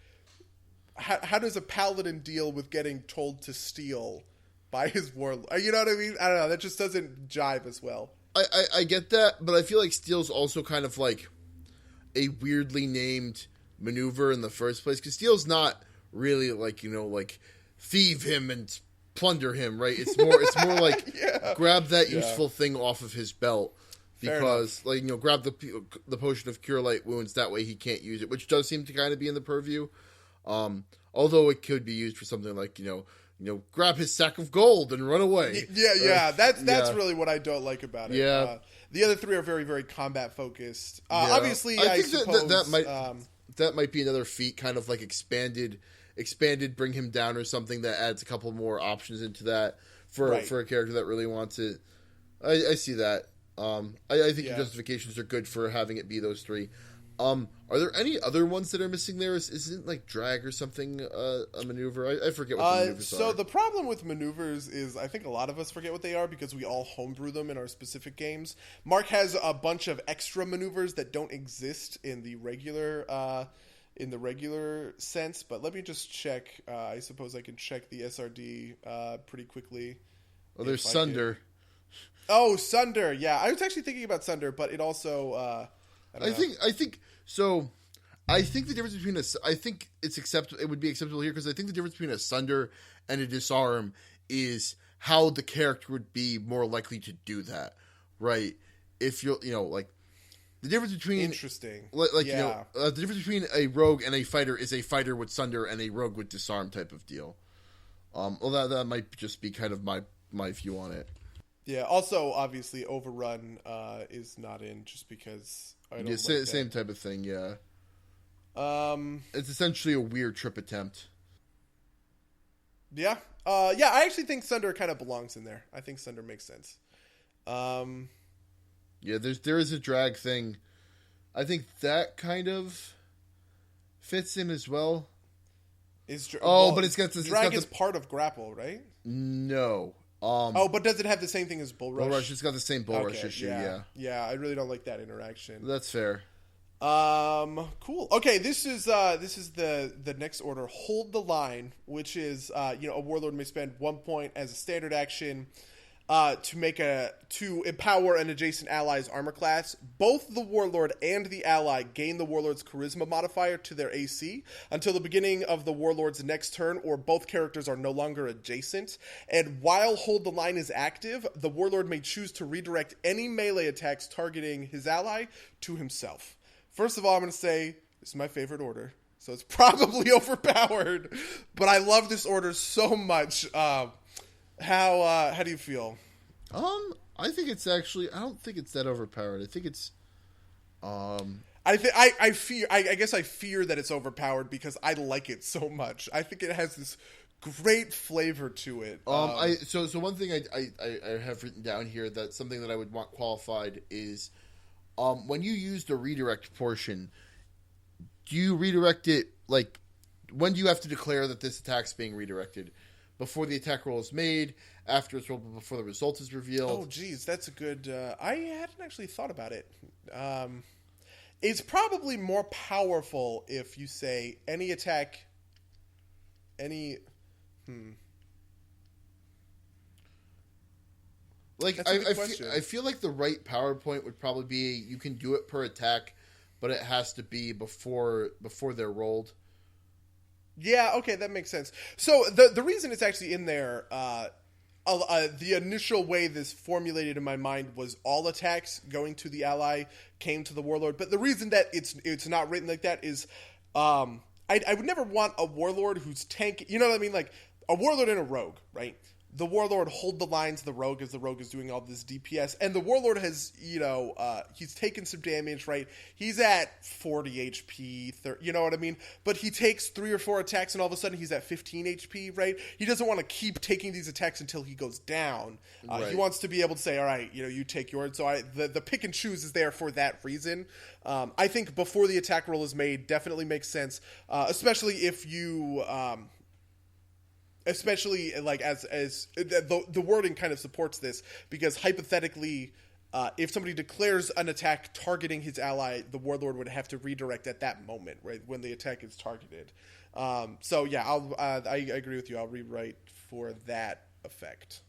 B: how does a paladin deal with getting told to steal by his warlord? You know what I mean? I don't know. That just doesn't jive as well.
A: I get that, but I feel like Steel's also kind of like a weirdly named maneuver in the first place because Steel's not really like, you know, like thieve him and plunder him, right? It's more like grab that useful thing off of his belt because like, you know, grab the potion of cure light wounds, that way he can't use it, which does seem to kind of be in the purview, although it could be used for something like, you know, grab his sack of gold and run away.
B: That's really what I don't like about it. The other three are very, very combat focused. Obviously I think suppose
A: that might be another feat, kind of like expanded bring him down or something that adds a couple more options into that for a character that really wants it. I see that. I think your justifications are good for having it be those three. Are there any other ones that are missing there? Isn't like drag or something a maneuver? I forget what the maneuvers are.
B: So the problem with maneuvers is I think a lot of us forget what they are because we all homebrew them in our specific games. Mark has a bunch of extra maneuvers that don't exist in the regular sense, but let me just check. I suppose I can check the SRD pretty quickly.
A: Oh, there's Sunder.
B: Oh, Sunder. Yeah, I was actually thinking about Sunder, but it also. I
A: think so. I think the difference between I think it's acceptable. It would be acceptable here because I think the difference between a Sunder and a Disarm is how the character would be more likely to do that, right? If you're, you know, like. The difference between
B: interesting,
A: you know, the difference between a rogue and a fighter is a fighter with Sunder and a rogue with Disarm type of deal. Well, that might just be kind of my view on it.
B: Yeah. Also, obviously, Overrun is not in just because I don't. Yeah,
A: same type of thing. Yeah. It's essentially a weird trip attempt.
B: Yeah. I actually think Sunder kind of belongs in there. I think Sunder makes sense.
A: Yeah, there is a drag thing. I think that kind of fits in as well. But it's got this.
B: Drag is part of grapple, right?
A: No.
B: But does it have the same thing as Bull Rush?
A: Bull Rush, it's got the same Bull Rush issue.
B: Yeah. I really don't like that interaction.
A: That's fair.
B: Cool. Okay, this is the next order. Hold the line, which is a warlord may spend 1 point as a standard action. To empower an adjacent ally's armor class. Both the warlord and the ally gain the warlord's charisma modifier to their AC until the beginning of the warlord's next turn, or both characters are no longer adjacent. And while Hold the Line is active, the warlord may choose to redirect any melee attacks targeting his ally to himself. First of all, I'm going to say this is my favorite order, so it's probably overpowered, but I love this order so much. How do you feel?
A: I think it's actually. I don't think it's that overpowered. I think it's.
B: I guess I fear that it's overpowered because I like it so much. I think it has this great flavor to it.
A: So one thing I have written down here, that's something that I would want qualified is, when you use the redirect portion, do you redirect it like when do you have to declare that this attack's being redirected? Before the attack roll is made, after it's rolled, but before the result is revealed.
B: Oh, geez, that's a good... I hadn't actually thought about it. It's probably more powerful if you say any attack...
A: Like, I feel like the right PowerPoint would probably be you can do it per attack, but it has to be before they're rolled.
B: Yeah, okay, that makes sense. So the reason it's actually in there, the initial way this formulated in my mind was all attacks going to the ally came to the warlord. But the reason that it's not written like that is, I would never want a warlord who's tanky. You know what I mean? Like a warlord and a rogue, right? the Warlord hold the lines of the Rogue as the Rogue is doing all this DPS. And the Warlord has, he's taken some damage, right? He's at 40 HP, 30, you know what I mean? But he takes 3 or 4 attacks and all of a sudden he's at 15 HP, right? He doesn't want to keep taking these attacks until he goes down.
A: Right.
B: He wants to be able to say, all right, you take yours. So the pick and choose is there for that reason. I think before the attack roll is made, definitely makes sense, especially if you... especially like as the wording kind of supports this, because hypothetically, if somebody declares an attack targeting his ally, the Warlord would have to redirect at that moment, right, when the attack is targeted. So yeah, I agree with you. I'll rewrite for that effect.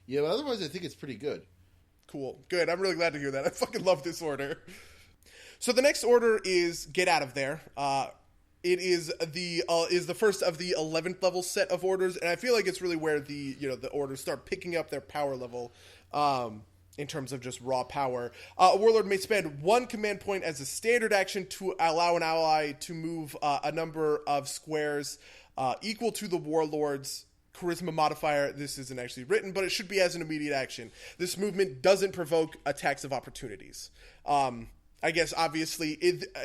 A: Yeah, but otherwise I think it's pretty good.
B: Cool. Good. I'm really glad to hear that. I fucking love this order. So the next order is Get Out of There. It is the first of the 11th level set of orders, and I feel like it's really where the orders start picking up their power level in terms of just raw power. A Warlord may spend 1 command point as a standard action to allow an ally to move a number of squares equal to the Warlord's charisma modifier. This isn't actually written, but it should be as an immediate action. This movement doesn't provoke attacks of opportunities. I guess, obviously,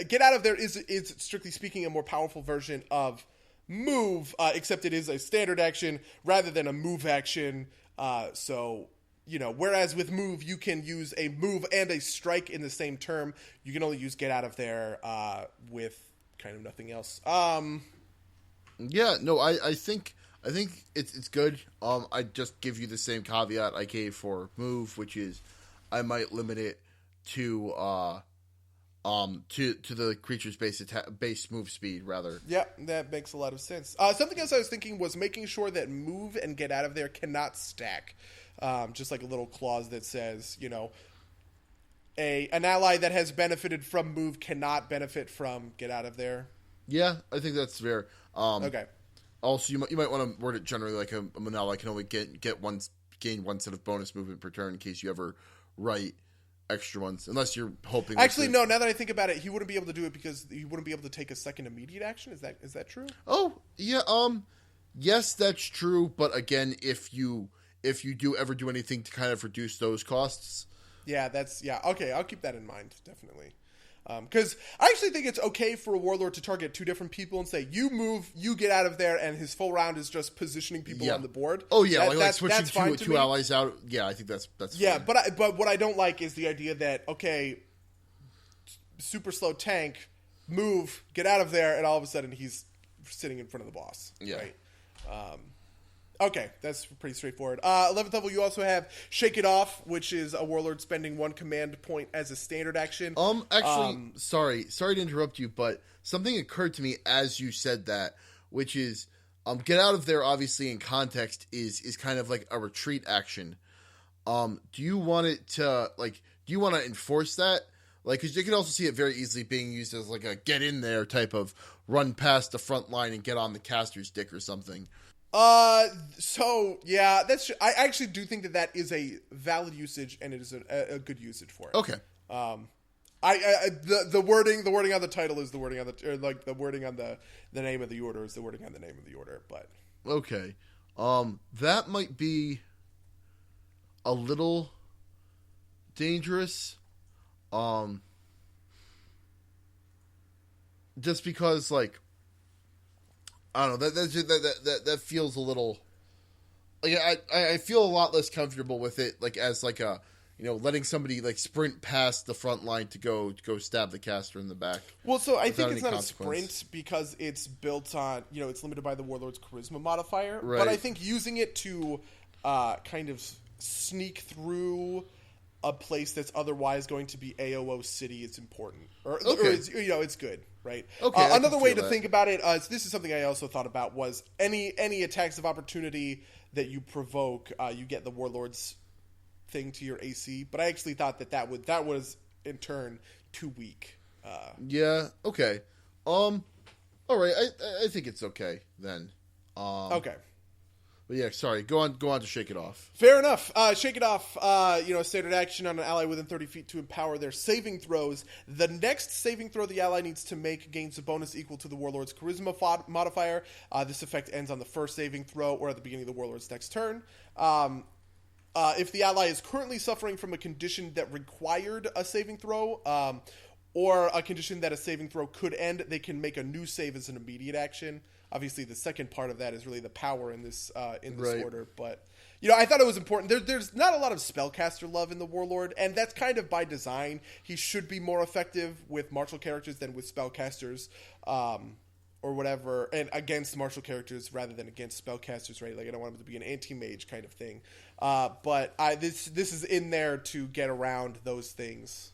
B: Get Out of There is strictly speaking, a more powerful version of Move, except it is a standard action rather than a move action. So, whereas with Move, you can use a move and a strike in the same term, you can only use Get Out of There with kind of nothing else.
A: Yeah, no, I think it's good. I just give you the same caveat I gave for Move, which is I might limit it to the creature's base move speed, rather.
B: Yeah, that makes a lot of sense. Something else I was thinking was making sure that Move and Get Out of There cannot stack. Just like a little clause that says, an ally that has benefited from Move cannot benefit from Get Out of There.
A: Yeah, I think that's fair.
B: Okay.
A: Also, you might want to word it generally like an ally can only gain one set of bonus movement per turn in case you ever write extra ones, unless you're hoping.
B: Actually, no. Now that I think about it, he wouldn't be able to do it because he wouldn't be able to take a second immediate action. Is that true?
A: Oh yeah. Yes, that's true. But again, if you do ever do anything to kind of reduce those costs,
B: yeah, okay. I'll keep that in mind, definitely. Because I actually think it's okay for a Warlord to target 2 different people and say, you move, you get out of there, and his full round is just positioning people on the board.
A: Oh yeah, like switching two allies out. Yeah, I think that's
B: yeah.
A: fine.
B: But what I don't like is the idea that, okay, super slow tank, move, get out of there, and all of a sudden he's sitting in front of the boss.
A: Yeah.
B: Right? Okay, that's pretty straightforward. 11th level, you also have Shake It Off, which is a Warlord spending 1 command point as a standard action.
A: Actually, sorry to interrupt you, but something occurred to me as you said that, which is, Get Out of There, obviously, in context, is kind of like a retreat action. Do you want to enforce that? Like, because you can also see it very easily being used as like a get in there type of run past the front line and get on the caster's dick or something.
B: So yeah, I actually do think that is a valid usage, and it is a good usage for it.
A: Okay.
B: The wording on the title is the wording on the wording on the name of the order is the wording on the name of the order, but
A: okay. That might be a little dangerous. Just because, like, I don't know, that feels a little, like, I feel a lot less comfortable with it, like, as like a, letting somebody like sprint past the front line to go stab the caster in the back.
B: Well, so I think it's not a sprint because it's built on, it's limited by the Warlord's charisma modifier.
A: Right.
B: But I think using it to kind of sneak through a place that's otherwise going to be AOO city is important. Or it's good, right?
A: Okay.
B: Another way to think about it, this is something I also thought about, was any attacks of opportunity that you provoke, you get the Warlord's thing to your AC. But I actually thought that was in turn too weak.
A: Yeah. Okay. All right. I think it's okay then.
B: Okay.
A: But yeah, sorry. Go on to shake it off.
B: Fair enough. Shake it off. Standard action on an ally within 30 feet to empower their saving throws. The next saving throw the ally needs to make gains a bonus equal to the Warlord's Charisma modifier. This effect ends on the first saving throw or at the beginning of the Warlord's next turn. If the ally is currently suffering from a condition that required a saving throw, or a condition that a saving throw could end, they can make a new save as an immediate action. Obviously, the second part of that is really the power in this
A: Right.
B: order. But, I thought it was important. There's not a lot of spellcaster love in the Warlord, and that's kind of by design. He should be more effective with martial characters than with spellcasters, or whatever, and against martial characters rather than against spellcasters, right? Like, I don't want him to be an anti-mage kind of thing. But this is in there to get around those things.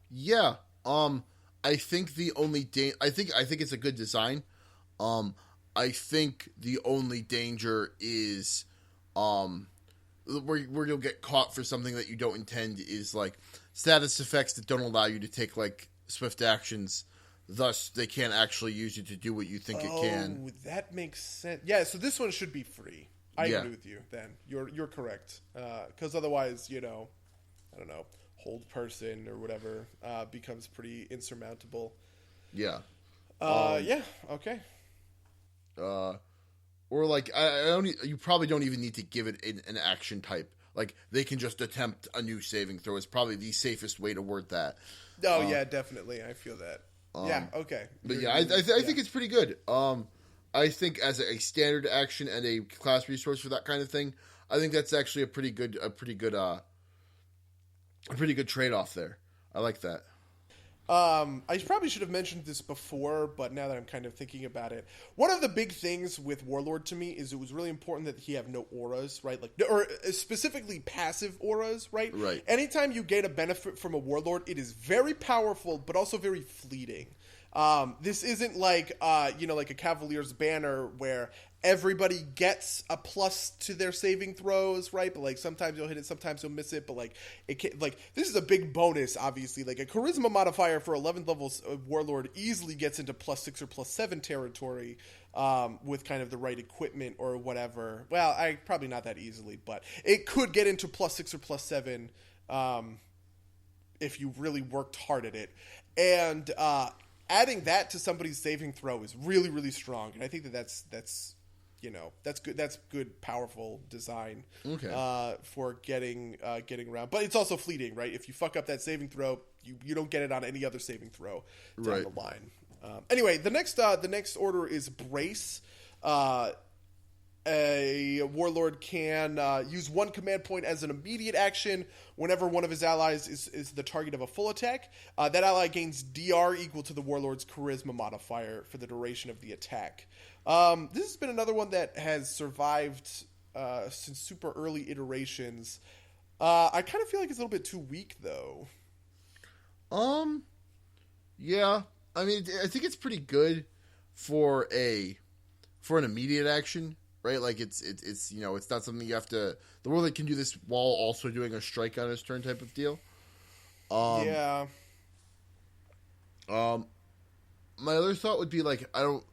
A: Yeah. I think the only I think it's a good design. I think the only danger is where you'll get caught for something that you don't intend is like status effects that don't allow you to take like swift actions. Thus, they can't actually use it to do what you think it can.
B: Oh, that makes sense. Yeah, so this one should be free. I agree with you. Then you're correct. Because otherwise, I don't know, hold person or whatever becomes pretty insurmountable.
A: Yeah.
B: Yeah. Okay.
A: Or like I don't. You probably don't even need to give it an action type. Like they can just attempt a new saving throw. Is probably the safest way to word that.
B: Oh yeah, definitely. I feel that. Yeah. Okay.
A: But I think it's pretty good. I think as a standard action and a class resource for that kind of thing, I think that's actually a pretty good trade off there. I like that.
B: I probably should have mentioned this before, but now that I'm kind of thinking about it, one of the big things with Warlord to me is it was really important that he have no auras, right? Like, or specifically passive auras, right?
A: Right.
B: Anytime you gain a benefit from a Warlord, it is very powerful, but also very fleeting. This isn't like, like a Cavalier's Banner where everybody gets a plus to their saving throws, right? But like sometimes you'll hit it, sometimes you'll miss it. But like this is a big bonus, obviously. Like a charisma modifier for 11th level Warlord easily gets into +6 or +7 territory with kind of the right equipment or whatever. Well, probably not that easily, but it could get into +6 or +7 if you really worked hard at it. And adding that to somebody's saving throw is really, really strong, and I think that's good. That's good, powerful design for getting around. But it's also fleeting, right? If you fuck up that saving throw, you don't get it on any other saving throw down the line. Anyway, the next order is Brace. A Warlord can use one command point as an immediate action whenever one of his allies is the target of a full attack. That ally gains DR equal to the Warlord's Charisma modifier for the duration of the attack. This has been another one that has survived since super early iterations. I kind of feel like it's a little bit too weak, though.
A: Yeah. I mean, I think it's pretty good for an immediate action. Right, like it's it's not something you have to. The Warlord can do this while also doing a strike on his turn type of deal.
B: Yeah.
A: My other thought would be like I don't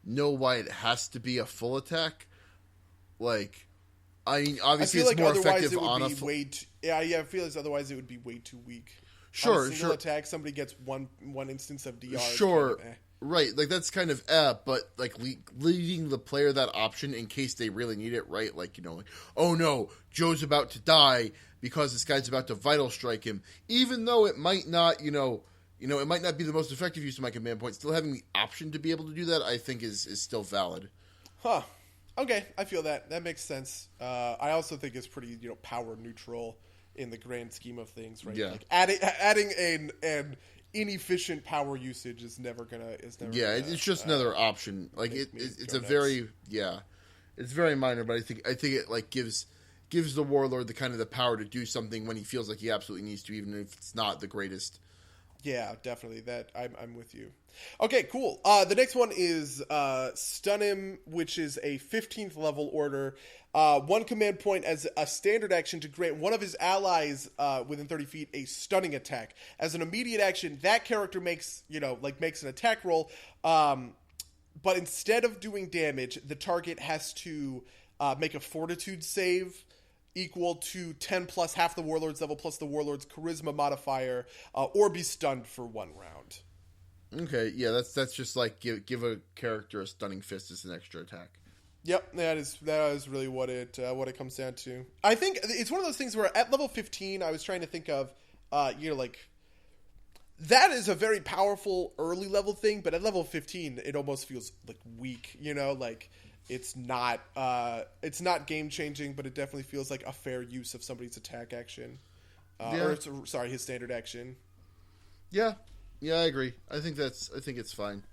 A: know why it has to be a full attack. Like, I mean, obviously it's more effective on a full.
B: I feel as otherwise it would be way too weak.
A: Sure,
B: on a single attack, somebody gets one instance of DR.
A: Sure. Right, like that's kind of but like leaving the player that option in case they really need it, right? Like, like, oh no, Joe's about to die because this guy's about to vital strike him. Even though it might not, it might not be the most effective use of my command point, still having the option to be able to do that, I think is still valid.
B: Huh. Okay, I feel that. That makes sense. I also think it's pretty, power neutral in the grand scheme of things, right?
A: Yeah.
B: Like adding an inefficient power usage is never gonna.
A: It's just another option. Like it's a very it's very minor, but I think it like gives the Warlord the kind of the power to do something when he feels like he absolutely needs to, even if it's not the greatest.
B: Yeah, definitely. That I'm with you. Okay, cool. The next one is Stun Him, which is a 15th level order. One command point as a standard action to grant one of his allies within 30 feet a stunning attack. As an immediate action, that character makes an attack roll. but instead of doing damage, the target has to make a fortitude save equal to 10 plus half the Warlord's level plus the Warlord's charisma modifier, or be stunned for 1 round.
A: Okay, yeah, that's just like give a character a stunning fist as an extra attack.
B: Yep, that is really what it comes down to. I think it's one of those things where at level 15, I was trying to think of, like, that is a very powerful early level thing, but at level 15, it almost feels like weak. Like it's not game changing, but it definitely feels like a fair use of somebody's attack action, or sorry, his standard action.
A: Yeah, I agree. I think it's fine.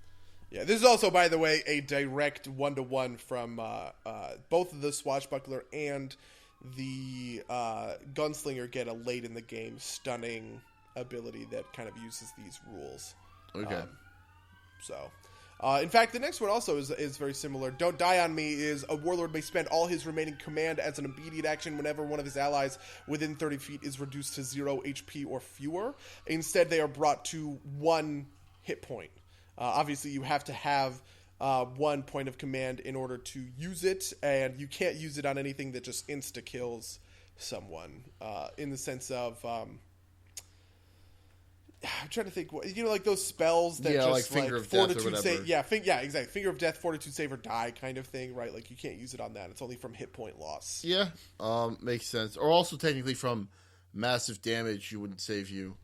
B: Yeah, this is also, by the way, a direct 1-to-1 from both of the Swashbuckler and the Gunslinger get a late in the game stunning ability that kind of uses these rules.
A: Okay.
B: In fact, the next one also is very similar. Don't Die on Me is a Warlord may spend all his remaining command as an immediate action whenever one of his allies within 30 feet is reduced to 0 HP or fewer. Instead, they are brought to 1 hit point. Obviously, you have to have 1 point of command in order to use it, and you can't use it on anything that just insta-kills someone, in the sense of... I'm trying to think, like those spells that just
A: like Finger of Death or whatever.
B: Exactly. Finger of Death, Fortitude Save, or Die kind of thing, right? Like, you can't use it on that. It's only from hit point loss.
A: Yeah, makes sense. Or also technically from massive damage, you wouldn't save you.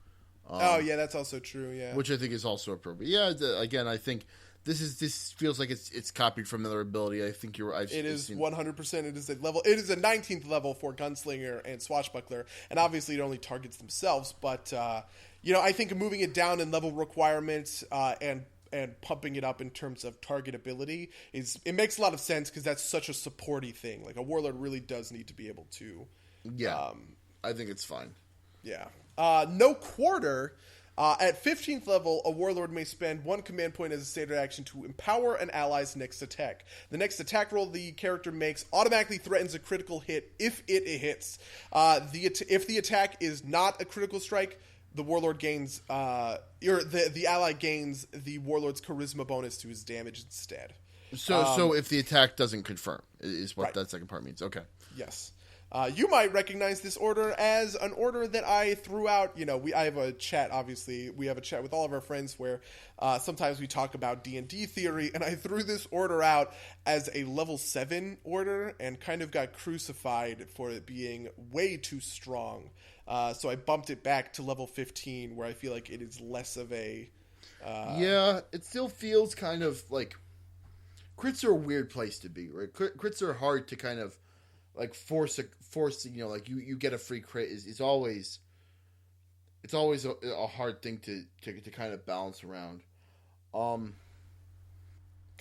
B: That's also true, yeah.
A: Which I think is also appropriate. Yeah, again, I think this feels like it's copied from another ability. I think you're right.
B: It is 100%. It is a 19th level for Gunslinger and Swashbuckler, and obviously it only targets themselves, but... I think moving it down in level requirements and pumping it up in terms of target ability it makes a lot of sense because that's such a supporty thing. Like, a Warlord really does need to be able to.
A: Yeah, I think it's fine.
B: Yeah. No quarter. At 15th level, a Warlord may spend 1 command point as a standard action to empower an ally's next attack. The next attack roll the character makes automatically threatens a critical hit if it hits. If the attack is not a critical strike, the Warlord gains, the ally gains the Warlord's charisma bonus to his damage instead.
A: So if the attack doesn't confirm, is what
B: right.
A: that second part means. Okay.
B: Yes. You might recognize this order as an order that I threw out. I have a chat, obviously. We have a chat with all of our friends where sometimes we talk about D&D theory, and I threw this order out as a level 7 order and kind of got crucified for it being way too strong. So I bumped it back to level 15, where I feel like it is less of a...
A: it still feels kind of like... Crits are a weird place to be, right? Crits are hard to kind of like force, like you get a free crit. It's always a hard thing to kind of balance around.
B: Because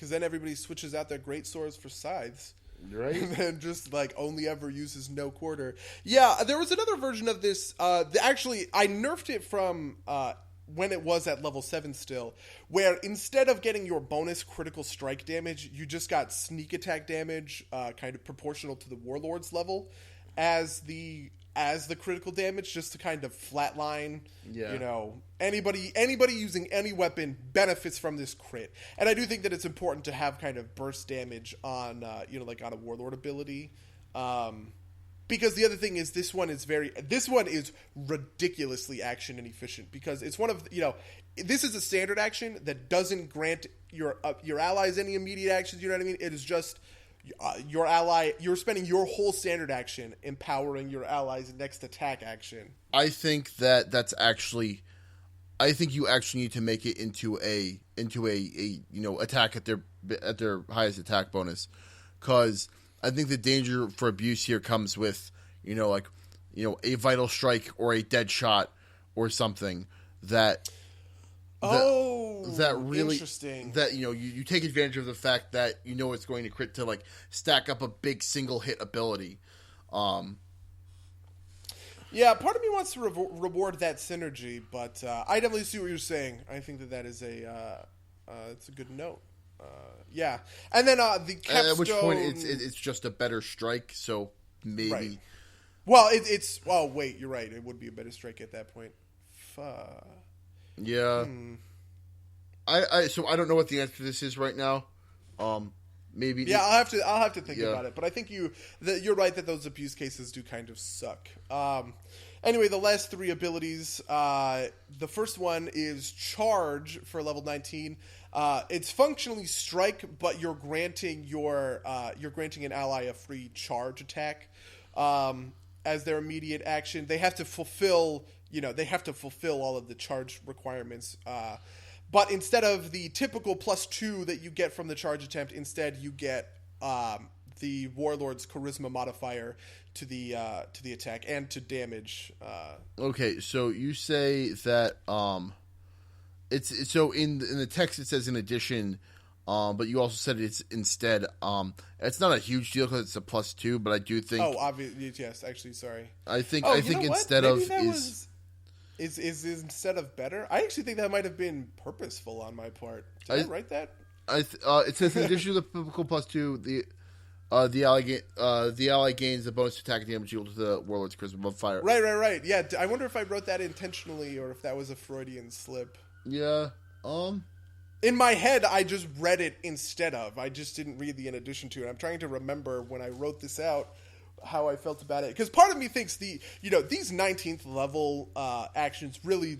B: then everybody switches out their great swords for scythes.
A: Right.
B: And then just like only ever uses no quarter. Yeah, there was another version of this. Actually, I nerfed it from when it was at level 7 still, where instead of getting your bonus critical strike damage, you just got sneak attack damage, kind of proportional to the Warlord's level, as the critical damage, just to kind of flatline.
A: Yeah.
B: Anybody using any weapon benefits from this crit, and I do think that it's important to have kind of burst damage on like on a Warlord ability, because the other thing is this one is ridiculously action inefficient, because it's one of this is a standard action that doesn't grant your allies any immediate actions. You know what I mean? It is just your ally. You're spending your whole standard action empowering your ally's next attack action.
A: I think that's actually. I think you actually need to make it into a attack at their highest attack bonus, because I think the danger for abuse here comes with a vital strike or a dead shot or something that really
B: interesting.
A: That you take advantage of the fact that it's going to crit to like stack up a big single hit ability.
B: Yeah, part of me wants to reward that synergy, but I definitely see what you're saying. I think that is it's a good note. Yeah, and then the capstone.
A: At which point it's just a better strike. So maybe.
B: Right. Well, it's. Oh wait, you're right. It would be a better strike at that point.
A: Yeah. So I don't know what the answer to this is right now. Maybe.
B: Yeah, I'll have to think about it. But I think you're right that those abuse cases do kind of suck. Anyway, the last three abilities. The first one is Charge for level 19. It's functionally Strike, but you're granting an ally a free charge attack as their immediate action. They have to fulfill all of the charge requirements. But instead of the typical +2 that you get from the charge attempt, instead you get the Warlord's Charisma modifier to the attack and to damage.
A: Okay, so you say that it's so in the text it says in addition, but you also said it's instead. It's not a huge deal because it's a +2, but I do think.
B: Oh, obviously, yes. Actually, sorry.
A: I think instead of
B: is instead of better. I actually think that might have been purposeful on my part. Did I write that?
A: It says in addition to the typical +2, the ally gains a bonus attack damage equal to the Warlord's Charisma modifier.
B: Right. Yeah, I wonder if I wrote that intentionally or if that was a Freudian slip.
A: Yeah.
B: In my head, I just read it instead of. I just didn't read the in addition to. And I'm trying to remember when I wrote this out how I felt about it, because part of me thinks these 19th level actions really,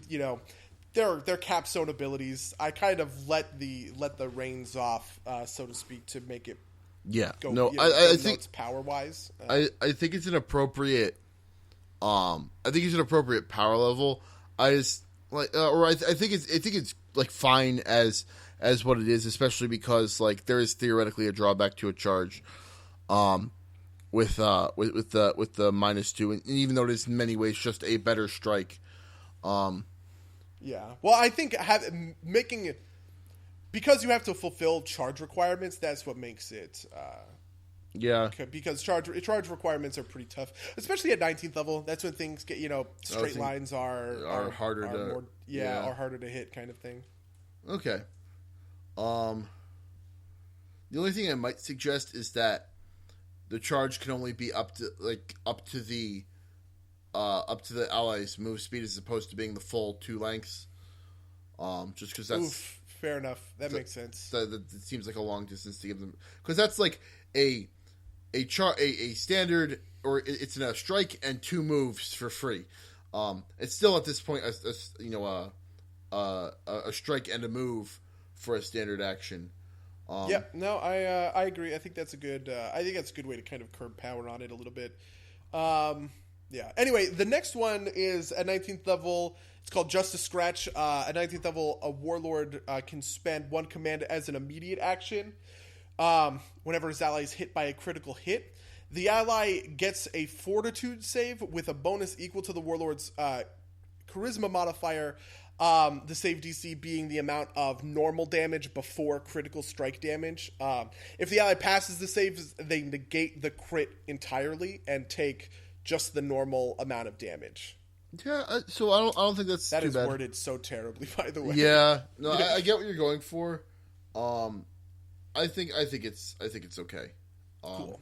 B: they're capstone abilities. I kind of let the reins off, so to speak, to make it.
A: Yeah.
B: Go,
A: no, I think
B: it's power wise.
A: I think it's an appropriate. I think it's an appropriate power level. I just I think it's like fine as what it is, especially because like there is theoretically a drawback to a charge. With the -2, and even though it is in many ways just a better strike.
B: Yeah. Well, I think making it, because you have to fulfill charge requirements, that's what makes it.
A: Yeah.
B: Because charge requirements are pretty tough, especially at 19th level. That's when things get straight lines are
A: harder
B: are harder to hit, kind of thing.
A: Okay. The only thing I might suggest is that the charge can only be up to the ally's move speed as opposed to being the full 2 lengths. Just because that's
B: fair enough. That makes sense.
A: That seems like a long distance to give them, because that's like a standard, or it's in a strike and 2 moves for free. It's still at this point a strike and a move for a standard action.
B: I agree. I think that's a good. I think that's a good way to kind of curb power on it a little bit. Yeah. Anyway, the next one is at 19th level. It's called Justice Scratch. At 19th level, a Warlord can spend 1 command as an immediate action. Whenever his ally is hit by a critical hit, the ally gets a Fortitude save with a bonus equal to the Warlord's Charisma modifier. The save DC being the amount of normal damage before critical strike damage. If the ally passes the save, they negate the crit entirely and take just the normal amount of damage.
A: Yeah, so I don't think that's
B: that
A: too
B: is
A: bad.
B: Worded so terribly, by the way.
A: Yeah, no, I get what you're going for. I think it's okay.
B: Cool.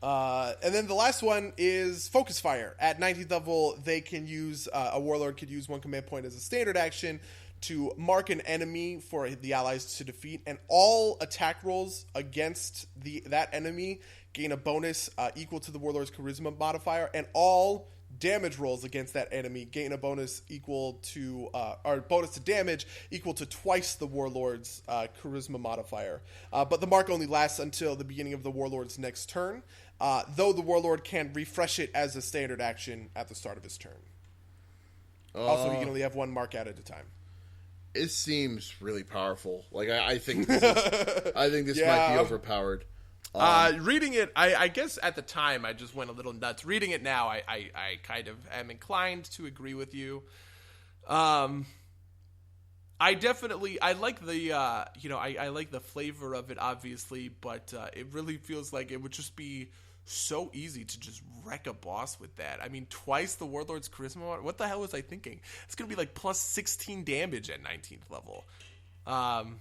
B: And then the last one is Focus Fire. At 19th level, they can use a Warlord could use 1 command point as a standard action to mark an enemy for the allies to defeat, and all attack rolls against that enemy gain a bonus equal to the Warlord's Charisma modifier, and all damage rolls against that enemy gain a bonus equal to or bonus to damage equal to twice the Warlord's Charisma modifier. But the mark only lasts until the beginning of the Warlord's next turn, though the Warlord can refresh it as a standard action at the start of his turn. Also, he can only have 1 mark out at a time.
A: It seems really powerful. Like I think this might be overpowered.
C: Reading it, I guess at the time I just went a little nuts. Reading it now, I kind of am inclined to agree with you. I like the I like the flavor of it, obviously, but it really feels like it would just be so easy to just wreck a boss with that. I mean, twice the Warlord's Charisma. What the hell was I thinking? It's gonna be like plus 16 damage at 19th level.
A: And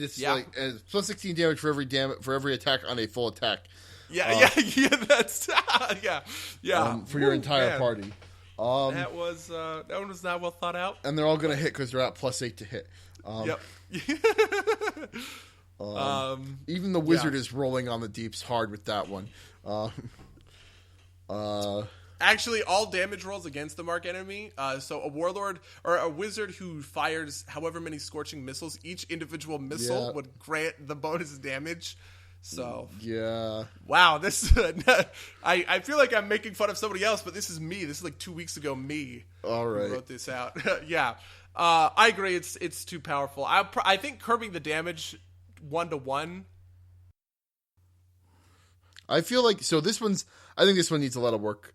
A: it's like and plus 16 damage for every attack on a full attack.
C: That's
A: for your entire party.
C: That one was not well thought out.
A: And they're all going to hit because they're at +8 to hit.
C: Yep.
A: Even the wizard is rolling on the deeps hard with that one.
C: Actually, all damage rolls against the mark enemy. So a warlord or a wizard who fires however many scorching missiles, each individual missile would grant the bonus damage. So
A: yeah,
C: wow, this I feel like I'm making fun of somebody else, but this is me. This is like 2 weeks ago. Me,
A: all right,
C: who wrote this out. Yeah, I agree. It's too powerful. I think curbing the damage 1-to-1.
A: I feel like this one's. I think this one needs a lot of work.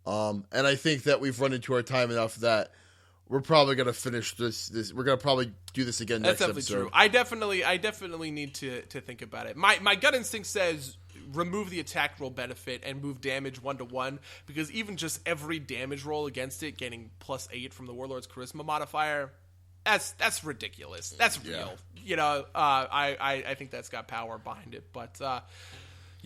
A: And I think that we've run into our time enough that we're probably going to finish this. We're going to probably do this again next episode. That's
C: definitely true. I definitely need to think about it. My gut instinct says remove the attack roll benefit and move damage 1-to-1, because even just every damage roll against it getting +8 from the Warlord's Charisma modifier, that's ridiculous. That's real. Yeah. I think that's got power behind it. But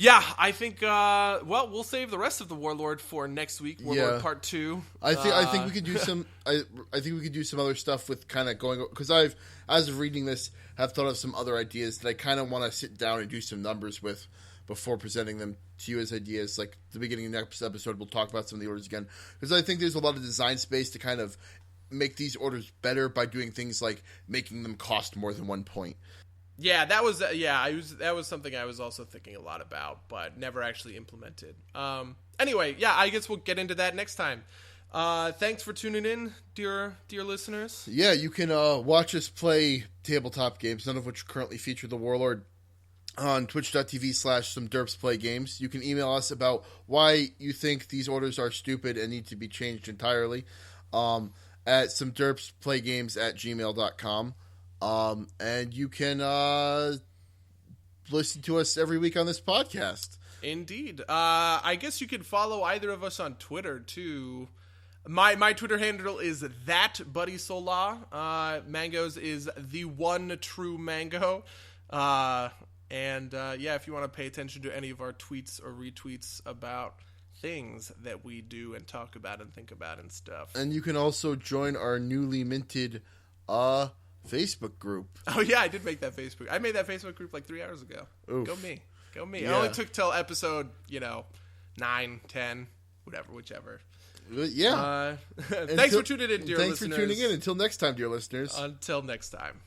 C: yeah, I think. We'll save the rest of the Warlord for next week. Warlord Part 2.
A: I think we could do some. I think we could do some other stuff with kind of going, because I've, as of reading this, have thought of some other ideas that I kind of want to sit down and do some numbers with before presenting them to you as ideas. Like the beginning of the next episode, we'll talk about some of the orders again, because I think there's a lot of design space to kind of make these orders better by doing things like making them cost more than 1 point.
C: Yeah, that was something I was also thinking a lot about, but never actually implemented. Anyway, yeah, I guess we'll get into that next time. Thanks for tuning in, dear listeners.
A: Yeah, you can watch us play tabletop games, none of which currently feature the Warlord, on twitch.tv/SomeDerpsPlayGames. You can email us about why you think these orders are stupid and need to be changed entirely at SomeDerpsPlayGames@gmail.com. And you can listen to us every week on this podcast.
C: Indeed. I guess you could follow either of us on Twitter too. My Twitter handle is @BuddySola. Mango's is the one true Mango. And if you want to pay attention to any of our tweets or retweets about things that we do and talk about and think about and stuff.
A: And you can also join our newly minted Facebook group.
C: Oh yeah, I did make that Facebook. I made that Facebook group like 3 hours ago. Oof. Go me. Yeah. It only took till episode 9, 10, whichever.
A: Yeah.
C: Thanks for tuning in, dear listeners.
A: Thanks for tuning in. Until next time, dear listeners.
C: Until next time.